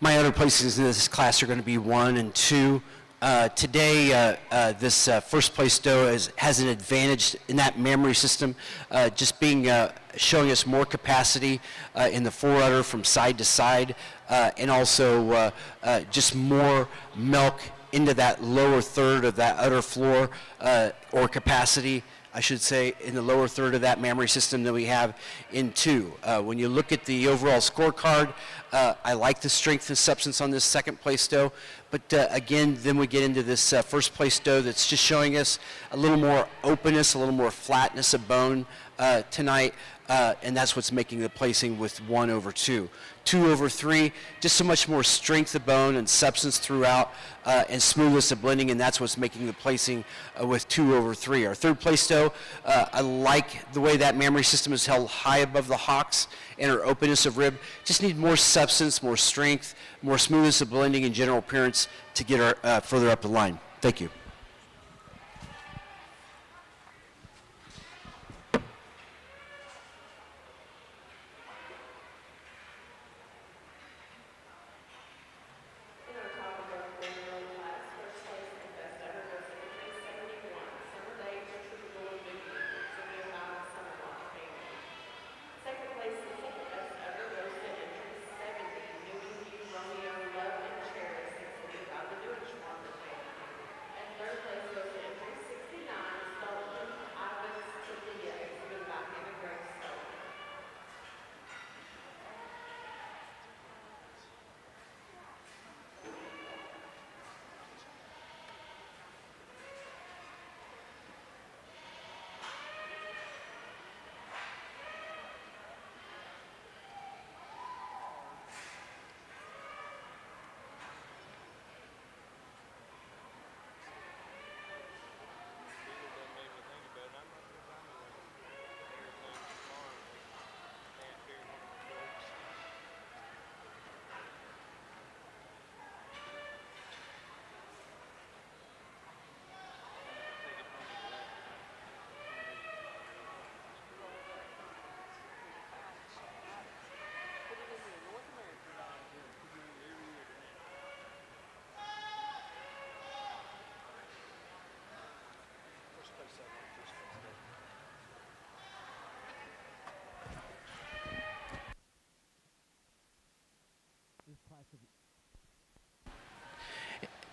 My other places in this class are going to be 1 and 2. Today, this first place doe has an advantage in that mammary system, just being showing us more capacity in the forudder from side to side, and also just more milk into that lower third of that udder floor, or capacity, I should say, in the lower third of that mammary system that we have in 2. When you look at the overall scorecard, I like the strength and substance on this second place doe, but again, then we get into this first place doe that's just showing us a little more openness, a little more flatness of bone tonight, and that's what's making the placing with 1 over 2. 2 over 3, just so much more strength of bone and substance throughout, and smoothness of blending, and that's what's making the placing with 2 over 3. Our third place doe, I like the way that mammary system is held high above the hocks and her openness of rib. Just need more substance, more strength, more smoothness of blending and general appearance to get her further up the line. Thank you. In our Toggenburg yearling class, first place and best udder goes to entry 71, summer days are typical of New England, exhibited by the summer watch family. Second place and second best udder goes to entry 70, New England Romeo Love and Cherish, exhibited by the Schwander family. And third place goes to entry 69, Sullivan Ivis Tithia, exhibited by Hannah Grace Sullivan.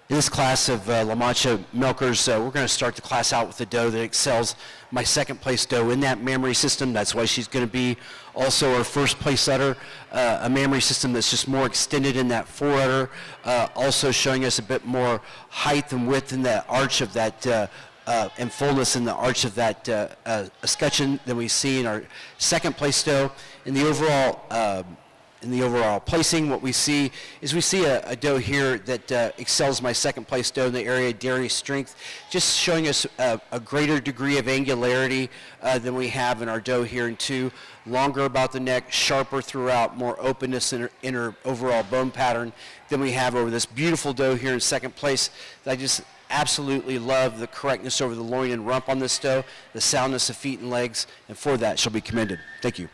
In this class of LaMancha milkers, we're going to start the class out with a doe that excels my second place doe in that mammary system. That's why she's going to be also our first place udder, a mammary system that's just more extended in that forudder, also showing us a bit more height and width in the arch of that and fullness in the arch of that escutcheon than we see in our second place doe. In the overall placing, what we see is a doe here that excels my second place doe in the area of dairy strength, just showing us a greater degree of angularity than we have in our doe here in 2. Longer about the neck, sharper throughout, more openness in her overall bone pattern than we have over this beautiful doe here in second place. I just absolutely love the correctness over the loin and rump on this doe, the soundness of feet and legs, and for that she'll be commended. Thank you.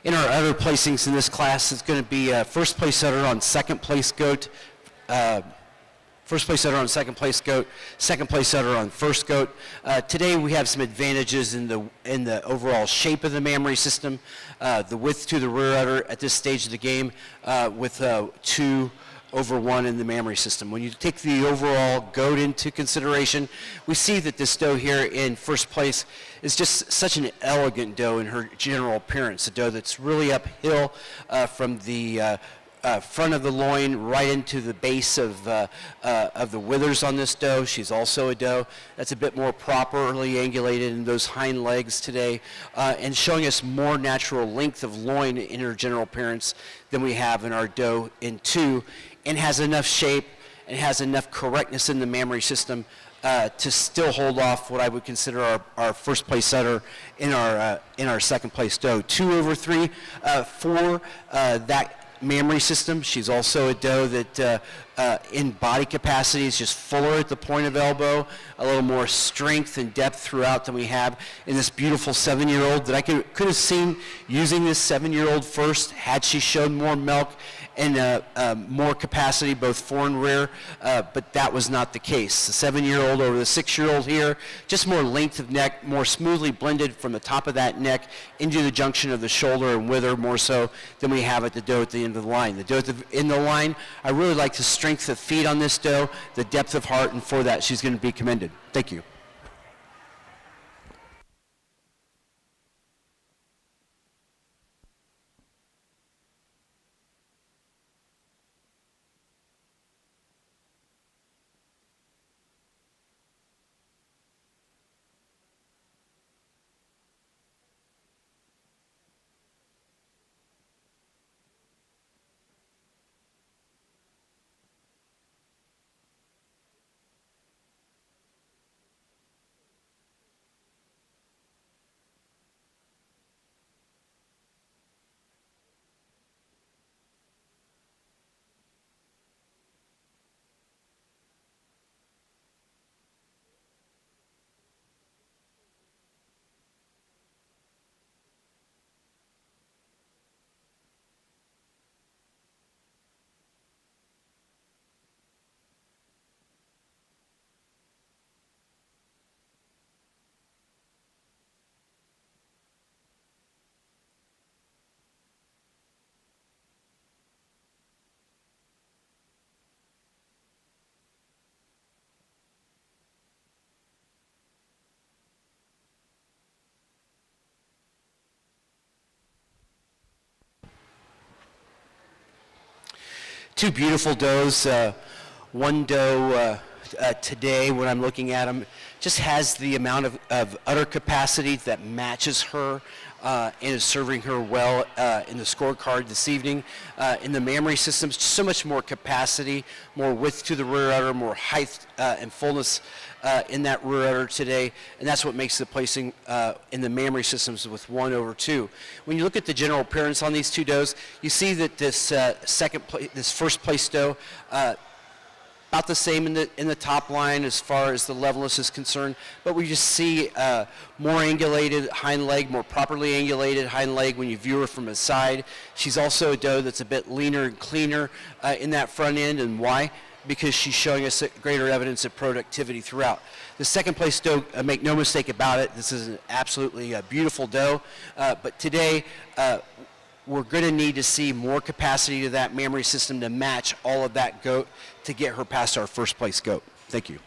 In our udder placings in this class, it's going to be first place udder on second place goat, first place udder on second place goat, second place udder on first goat. Today we have some advantages in the overall shape of the mammary system, the width to the rear udder at this stage of the game with 2/1 in the mammary system. When you take the overall goat into consideration, we see that this doe here in first place is just such an elegant doe in her general appearance, a doe that's really uphill from the front of the loin right into the base of the withers on this doe. She's also a doe that's a bit more properly angulated in those hind legs today and showing us more natural length of loin in her general appearance than we have in our doe in 2, and has enough shape and has enough correctness in the mammary system to still hold off what I would consider our first place udder in our second place doe. 2/3 for that mammary system. She's also a doe that in body capacity is just fuller at the point of elbow, a little more strength and depth throughout than we have in this beautiful 7-year-old that I could have seen using this 7-year-old first had she showed more milk and more capacity both fore and rear, but that was not the case. The 7-year-old over the 6-year-old here, just more length of neck, more smoothly blended from the top of that neck into the junction of the shoulder and wither more so than we have at the doe at the end of the line. The doe at the end of the line, I really like the strength of feet on this doe, the depth of heart, and for that she's going to be commended. Thank you. Two beautiful does. One doe today, when I'm looking at them, just has the amount of udder capacity that matches her and is serving her well in the scorecard this evening. In the mammary systems, so much more capacity, more width to the rear udder, more height and fullness in that rear udder today, and that's what makes the placing in the mammary systems with 1/2. When you look at the general appearance on these two does, you see that this this first place doe about the same in the top line as far as the levelness is concerned, but we just see more angulated hind leg, more properly angulated hind leg when you view her from the side. She's also a doe that's a bit leaner and cleaner in that front end, and why? Because she's showing us greater evidence of productivity throughout. The second place doe, make no mistake about it, this is an absolutely beautiful doe, but today we're going to need to see more capacity to that mammary system to match all of that goat to get her past our first place goat. Thank you.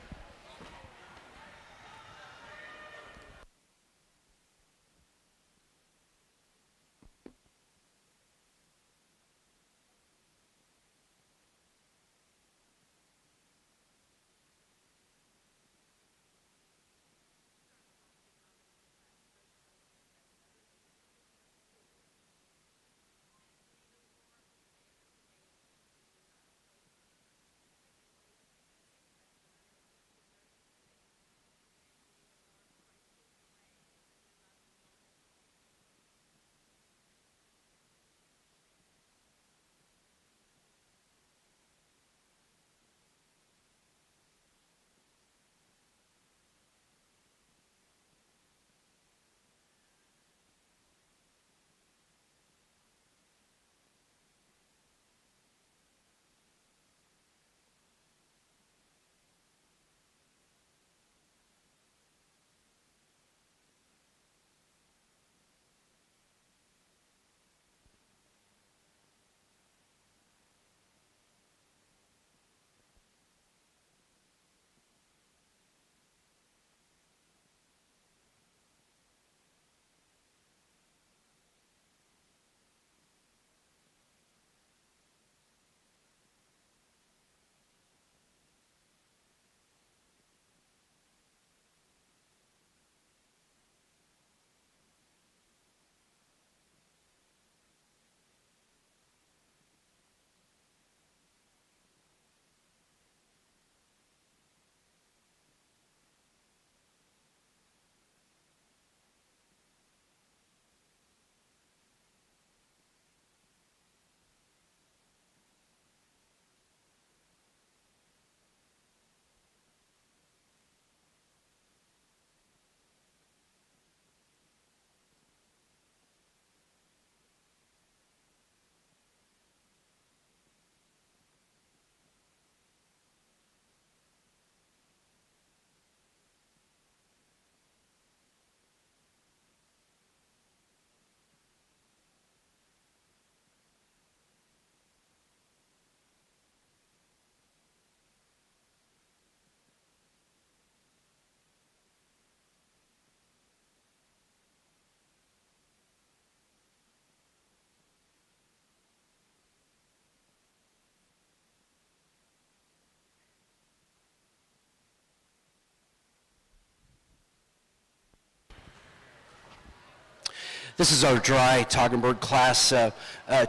This is our dry Toggenburg class.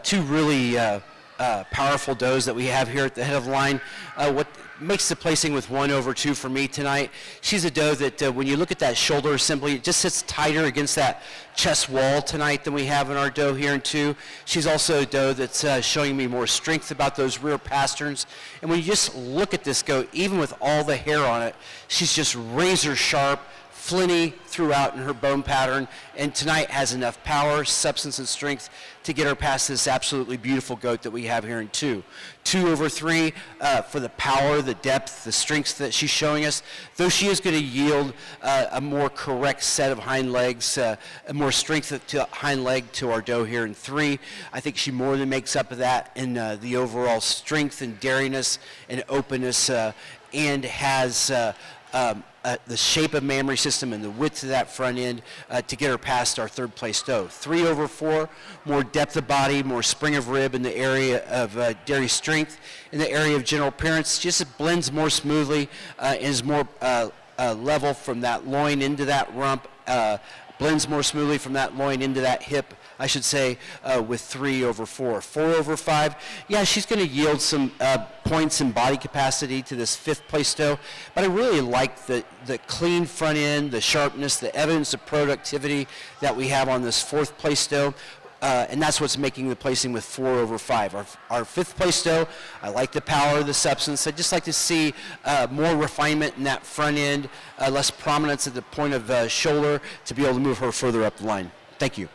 Two really powerful does that we have here at the head of the line. What makes the placing with 1/2 for me tonight, she's a doe that when you look at that shoulder assembly, it just sits tighter against that chest wall tonight than we have in our doe here in 2. She's also a doe that's showing me more strength about those rear pasterns. And when you just look at this goat, even with all the hair on it, she's just razor sharp, flinty throughout in her bone pattern, and tonight has enough power, substance, and strength to get her past this absolutely beautiful goat that we have here in 2. 2/3 for the power, the depth, the strength that she's showing us. Though she is going to yield a more correct set of hind legs, a more strength to hind leg to our doe here in 3. I think she more than makes up for that in the overall strength and dariness and openness, and has the shape of mammary system and the width of that front end to get her past our 3rd place doe. 3/4, more depth of body, more spring of rib in the area of dairy strength. In the area of general appearance, just blends more smoothly, is more level from that loin into that rump, blends more smoothly from that loin into that hip, I should say, with 3/4. 4/5, yeah, she's going to yield some points in body capacity to this 5th place doe, but I really like the clean front end, the sharpness, the evidence of productivity that we have on this 4th place doe. And that's what's making the placing with 4/5. Our 5th place doe, I like the power, the substance. I'd just like to see more refinement in that front end, less prominence at the point of shoulder to be able to move her further up the line. Thank you.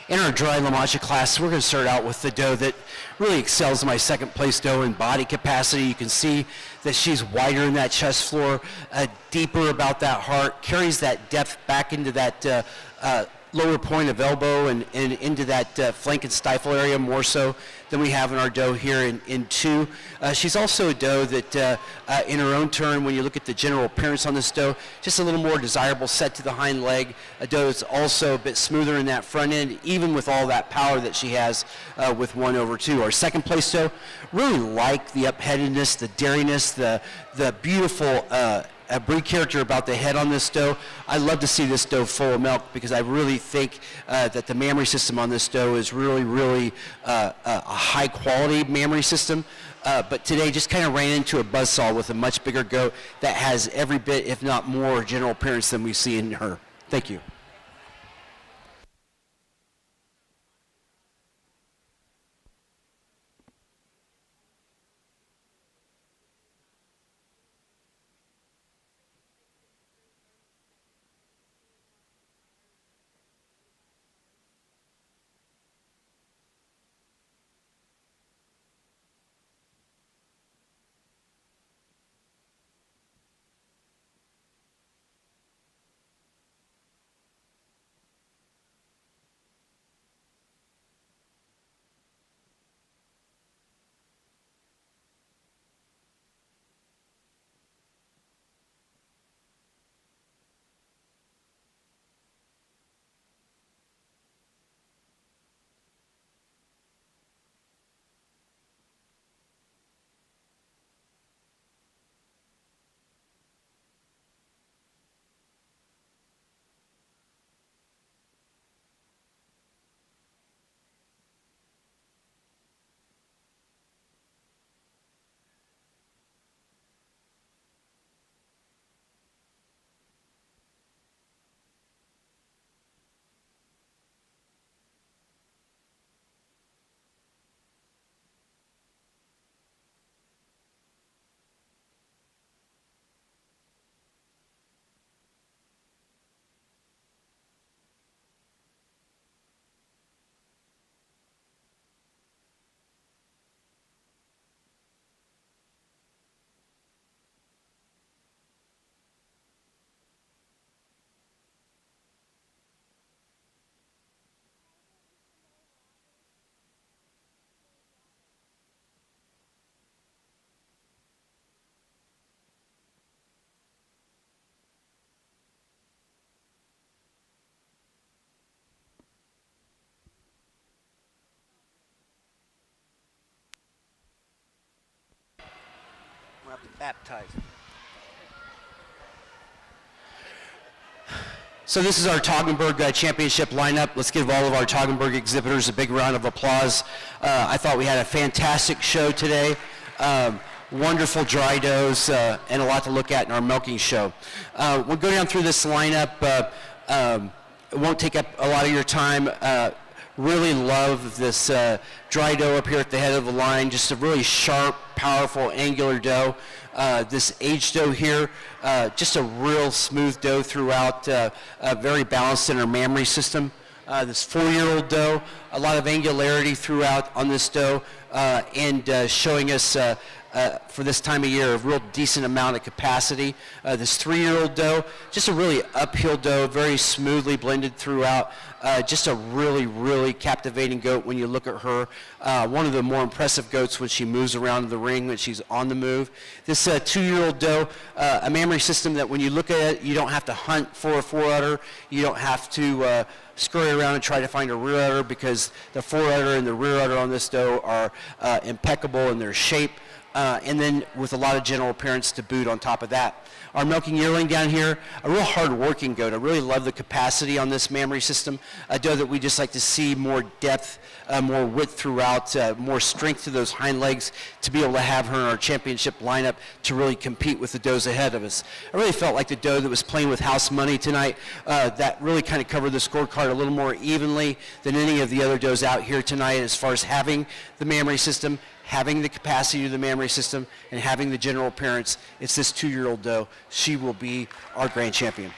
In our dry LaMancha class, we're going to start out with the doe that really excels my 2nd place doe in body capacity. You can see that she's wider in that chest floor, deeper about that heart, carries that depth back into that lower point of elbow and into that flank and stifle area more so than we have in our doe here in 2. She's also a doe that in her own turn, when you look at the general appearance on this doe, just a little more desirable set to the hind leg. A doe that's also a bit smoother in that front end, even with all that power that she has with 1/2. Our 2nd place doe, really like the upheadedness, the dariness, the beautiful breed character about the head on this doe. I love to see this doe full of milk because I really think that the mammary system on this doe is really a high quality mammary system. But today just kind of ran into a buzzsaw with a much bigger goat that has every bit, if not more, general appearance than we see in her. Thank you. We'll have to baptize. So this is our Toggenburg championship lineup. Let's give all of our Toggenburg exhibitors a big round of applause. I thought we had a fantastic show today. Wonderful dry does and a lot to look at in our milking show. We'll go down through this lineup. It won't take up a lot of your time. Really love this dry doe up here at the head of the line. Just a really sharp, powerful, angular doe. This aged doe here, just a real smooth doe throughout, very balanced in her mammary system. This 4-year-old doe, a lot of angularity throughout on this doe, and showing us for this time of year a real decent amount of capacity. This 3-year-old doe, just a really uphill doe, very smoothly blended throughout. Just a really, really captivating goat when you look at her. One of the more impressive goats when she moves around the ring, when she's on the move. This 2-year-old doe, a mammary system that when you look at it, you don't have to hunt for a fore-udder. You don't have to scurry around and try to find a rear udder, because the fore-udder and the rear udder on this doe are impeccable in their shape. And then with a lot of general appearance to boot on top of that. Our milking yearling down here, a real hard-working goat. I really love the capacity on this mammary system. A doe that we just like to see more depth, more width throughout, more strength to those hind legs to be able to have her in our championship lineup to really compete with the does ahead of us. I really felt like the doe that was playing with house money tonight, that really kind of covered the scorecard a little more evenly than any of the other does out here tonight as far as having the mammary system, having the capacity of the mammary system, and having the general appearance. It's this 2-year-old doe. She will be our grand champion.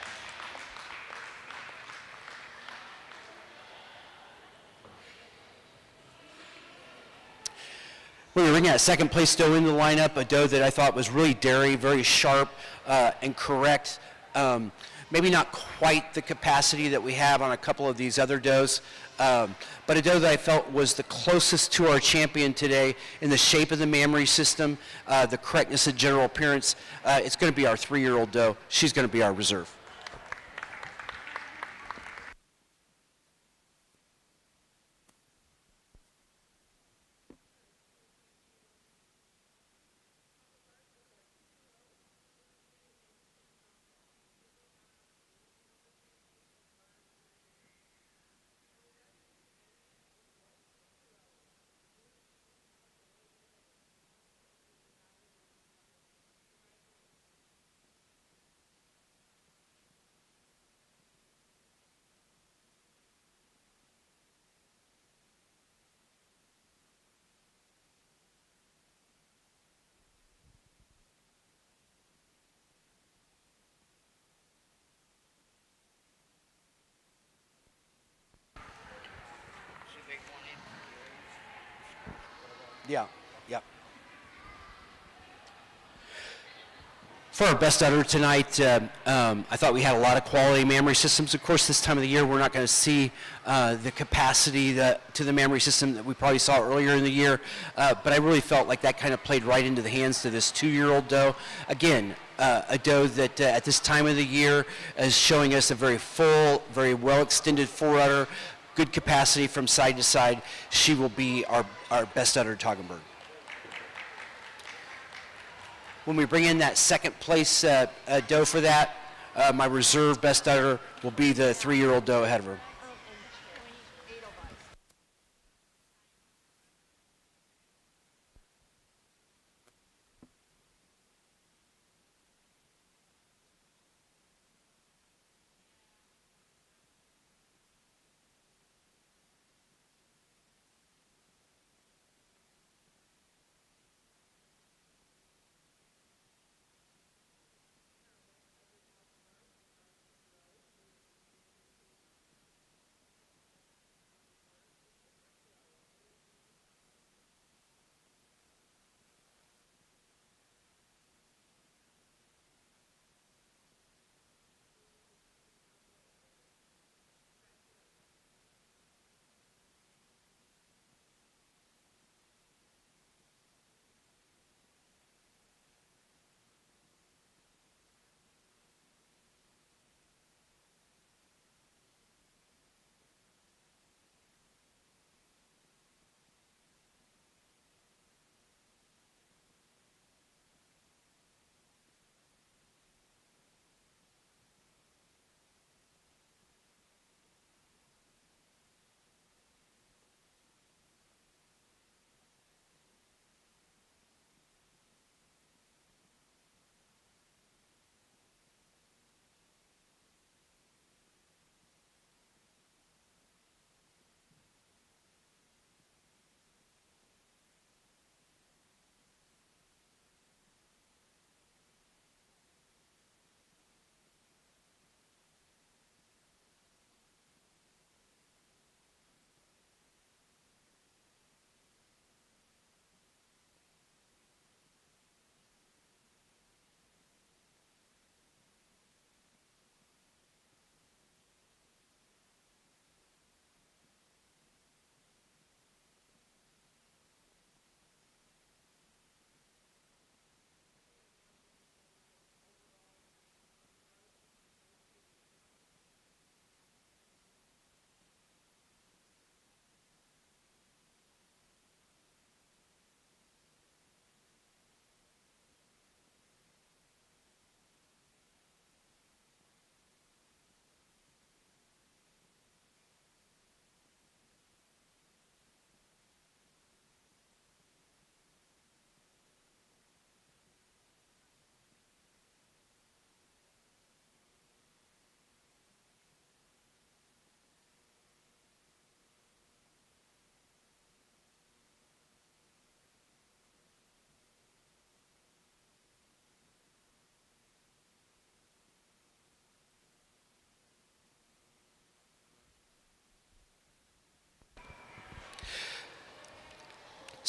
We were bringing a second place doe in the lineup, a doe that I thought was really dairy, very sharp and correct. Maybe not quite the capacity that we have on a couple of these other does, but a doe that I felt was the closest to our champion today in the shape of the mammary system, the correctness of general appearance. It's going to be our 3-year-old doe. She's going to be our reserve. Yeah, yeah. For our best udder tonight, I thought we had a lot of quality mammary systems. Of course, this time of the year, we're not going to see the capacity to the mammary system that we probably saw earlier in the year, but I really felt like that kind of played right into the hands to this 2-year-old doe. Again, a doe that at this time of the year is showing us a very full, very well-extended fore-udder, good capacity from side to side. She will be our best udder Toggenburg. When we bring in that second place doe for that, my reserve best udder will be the 3-year-old doe ahead of her.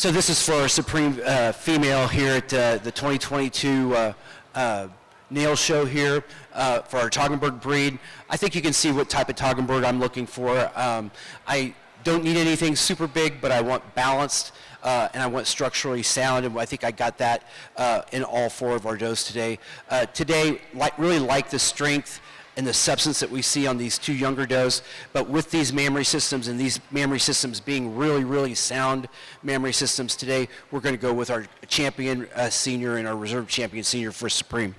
So this is for our Supreme female here at the 2022 NAILE show here for our Toggenburg breed. I think you can see what type of Toggenburg I'm looking for. I don't need anything super big, but I want balanced and I want structurally sound, and I think I got that in all four of our does today. Today, really like the strength and the substance that we see on these two younger does, but with these mammary systems and these mammary systems being really, really sound mammary systems today, we're going to go with our champion senior and our reserve champion senior for Supreme.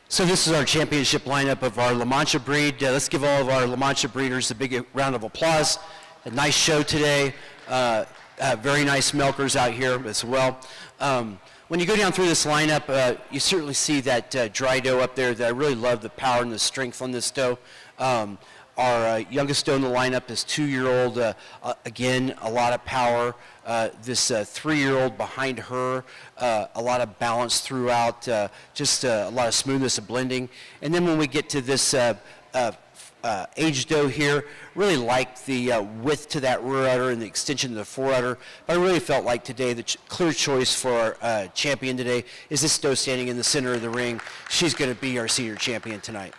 So this is our championship lineup of our LaMancha breed. Let's give all of our LaMancha breeders a big round of applause. A nice show today. Very nice milkers out here as well. When you go down through this lineup, you certainly see that dry doe up there. That I really love the power and the strength on this doe. Our youngest doe in the lineup is 2-year-old. Again, a lot of power. This 3-year-old behind her, a lot of balance throughout, just a lot of smoothness and blending. And then when we get to this age doe here, really like the width to that rear udder and the extension to the fore udder. But I really felt like today the clear choice for our champion today is this doe standing in the center of the ring. She's going to be our senior champion tonight.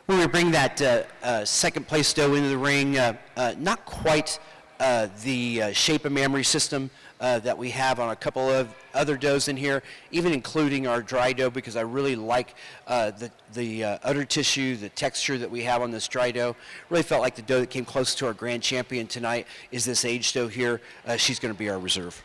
When we bring that second place doe into the ring, not quite the shape of mammary system that we have on a couple of other does in here, even including our dry doe, because I really like the udder tissue, the texture that we have on this dry doe. Really felt like the doe that came close to our grand champion tonight is this age doe here. She's going to be our reserve.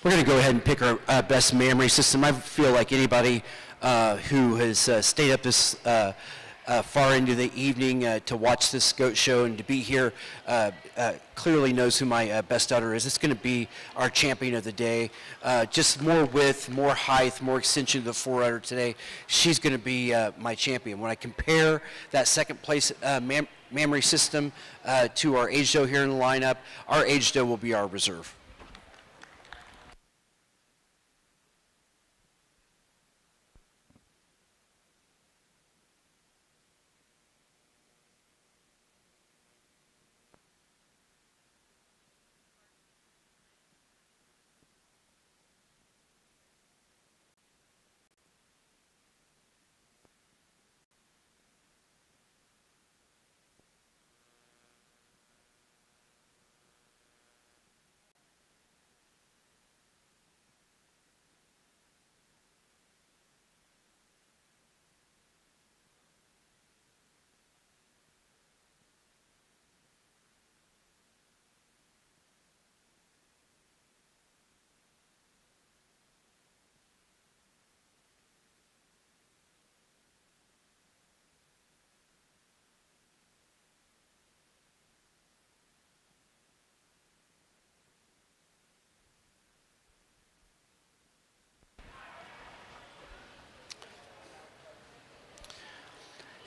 We're going to go ahead and pick our best mammary system. I feel like anybody who has stayed up this far into the evening to watch this goat show and to be here clearly knows who my best udder is. It's going to be our champion of the day. Just more width, more height, more extension of the fore udder today. She's going to be my champion. When I compare that second place mammary system to our age doe here in the lineup, our age doe will be our reserve.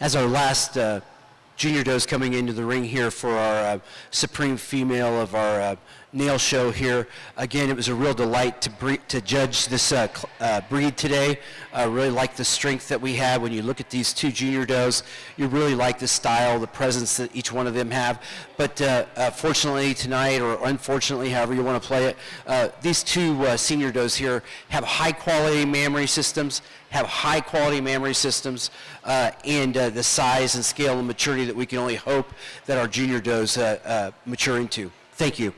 As our last junior does coming into the ring here for our supreme female of our nail show here. Again, it was a real delight to judge this breed today. I really like the strength that we have. When you look at these two junior does, you really like the style, the presence that each one of them have. But fortunately tonight, or unfortunately, however you want to play it, these two senior does here have high quality mammary systems, and the size and scale and maturity that we can only hope that our junior does mature into. Thank you.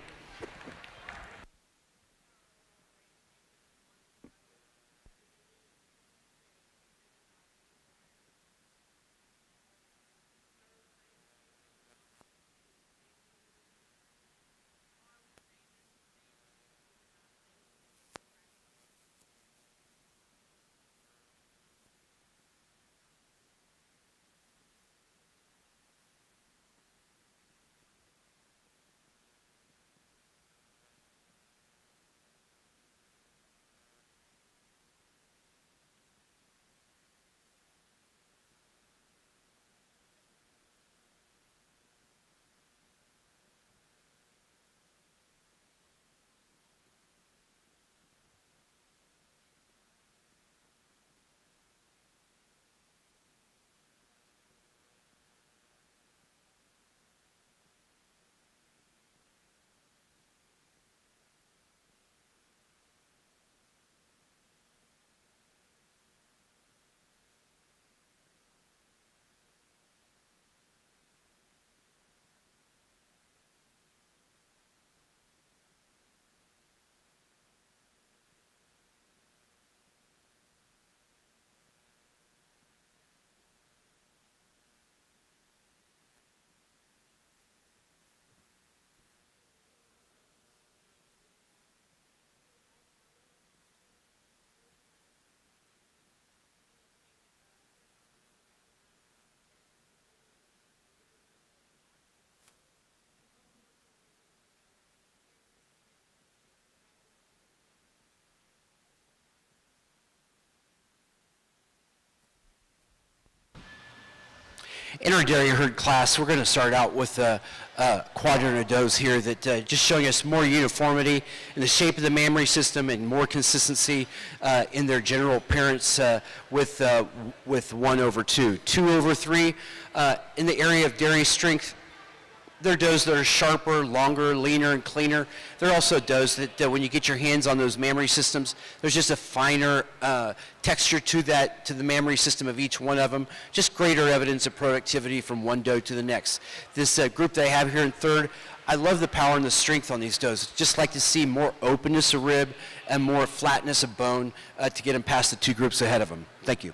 In our dairy herd class, we're going to start out with a quadrant of does here that just showing us more uniformity in the shape of the mammary system and more consistency in their general appearance with 1/2. 2/3 in the area of dairy strength. They're does that are sharper, longer, leaner, and cleaner. They're also does that when you get your hands on those mammary systems, there's just a finer texture to the mammary system of each one of them. Just greater evidence of productivity from one doe to the next. This group that I have here in third, I love the power and the strength on these does. Just like to see more openness of rib and more flatness of bone to get them past the two groups ahead of them. Thank you.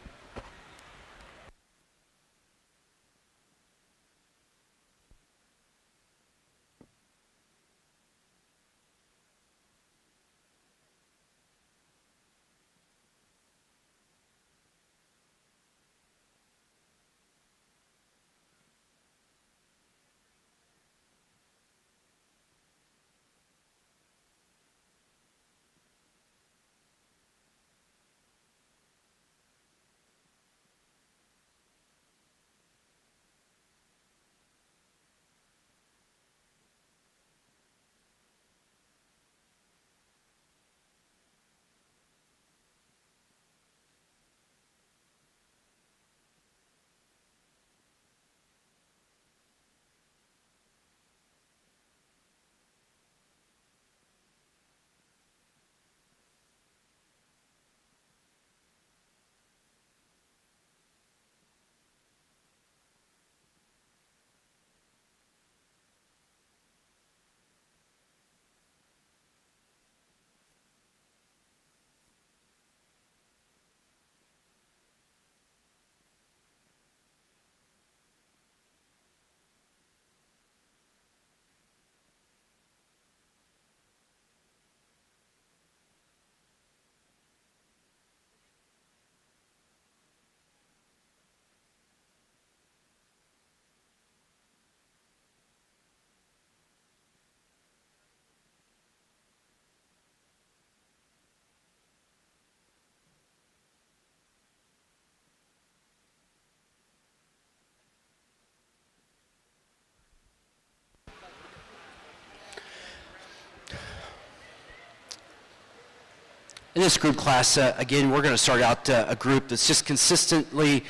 In this group class, again, we're going to start out a group that's just consistently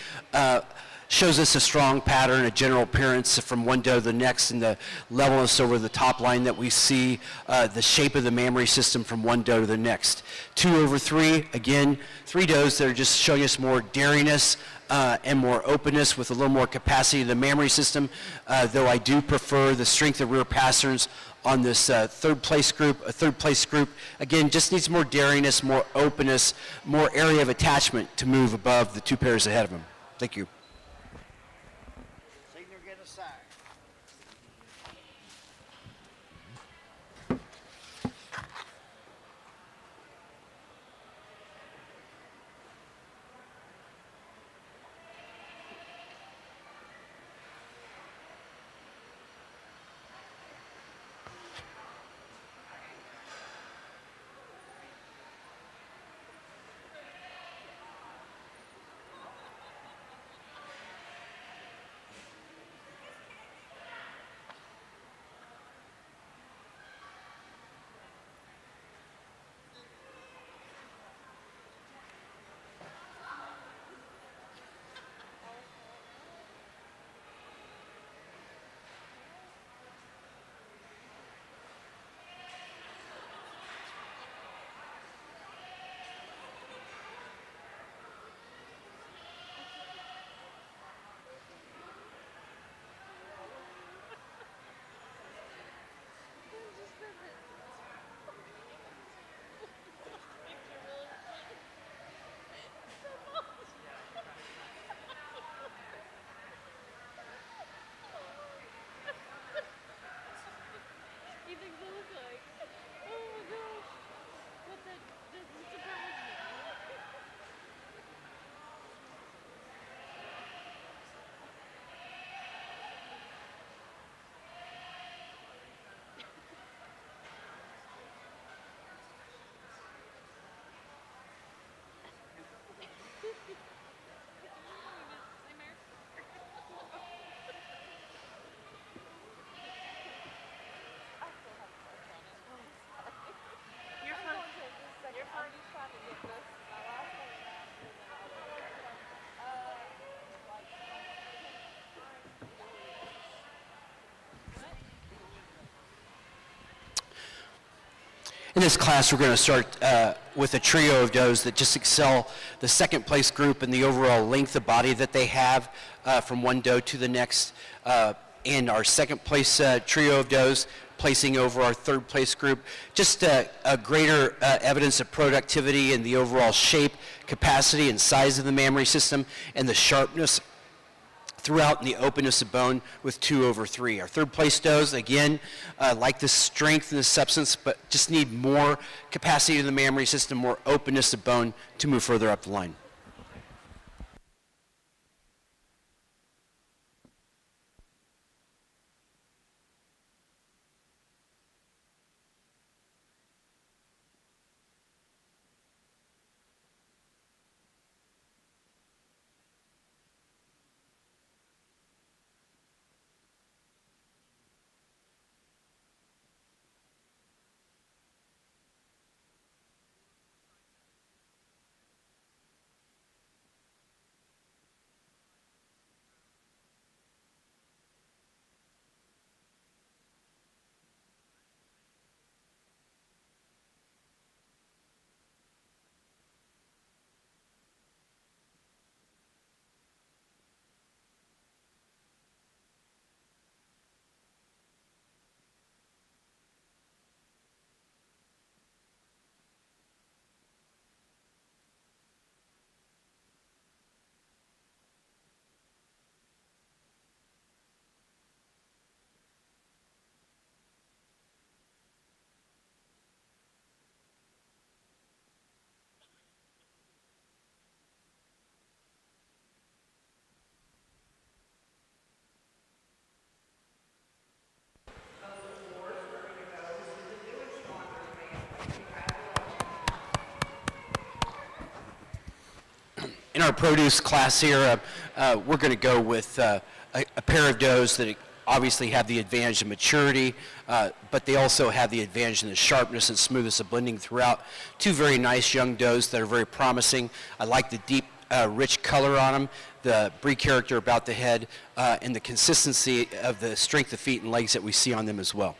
shows us a strong pattern, a general appearance from one doe to the next, and the levelness over the top line that we see, the shape of the mammary system from one doe to the next. 2 over 3, again, 3 does that are just showing us more dariness and more openness with a little more capacity in the mammary system, though I do prefer the strength of rear pasterns on this third place group. A third place group, again, just needs more dariness, more openness, more area of attachment to move above the 2 pairs ahead of them. Thank you. Senior get-of-sire. He thinks it looks like. Oh my gosh. What the doesn't surprise me. Your party's trying to get this. My last one around and then all In this class, we're going to start with a trio of does that just excel the second place group and the overall length of body that they have from one doe to the next. And our second place trio of does placing over our third place group. Just a greater evidence of productivity in the overall shape, capacity, and size of the mammary system, and the sharpness throughout and the openness of bone with 2 over 3. Our third place does, again, like the strength and the substance, but just need more capacity in the mammary system, more openness of bone to move further up the line. In our produce class here, we're going to go with a pair of does that obviously have the advantage of maturity, but they also have the advantage in the sharpness and smoothness of blending throughout. Two very nice young does that are very promising. I like the deep, rich color on them, the brie character about the head, and the consistency of the strength of feet and legs that we see on them as well.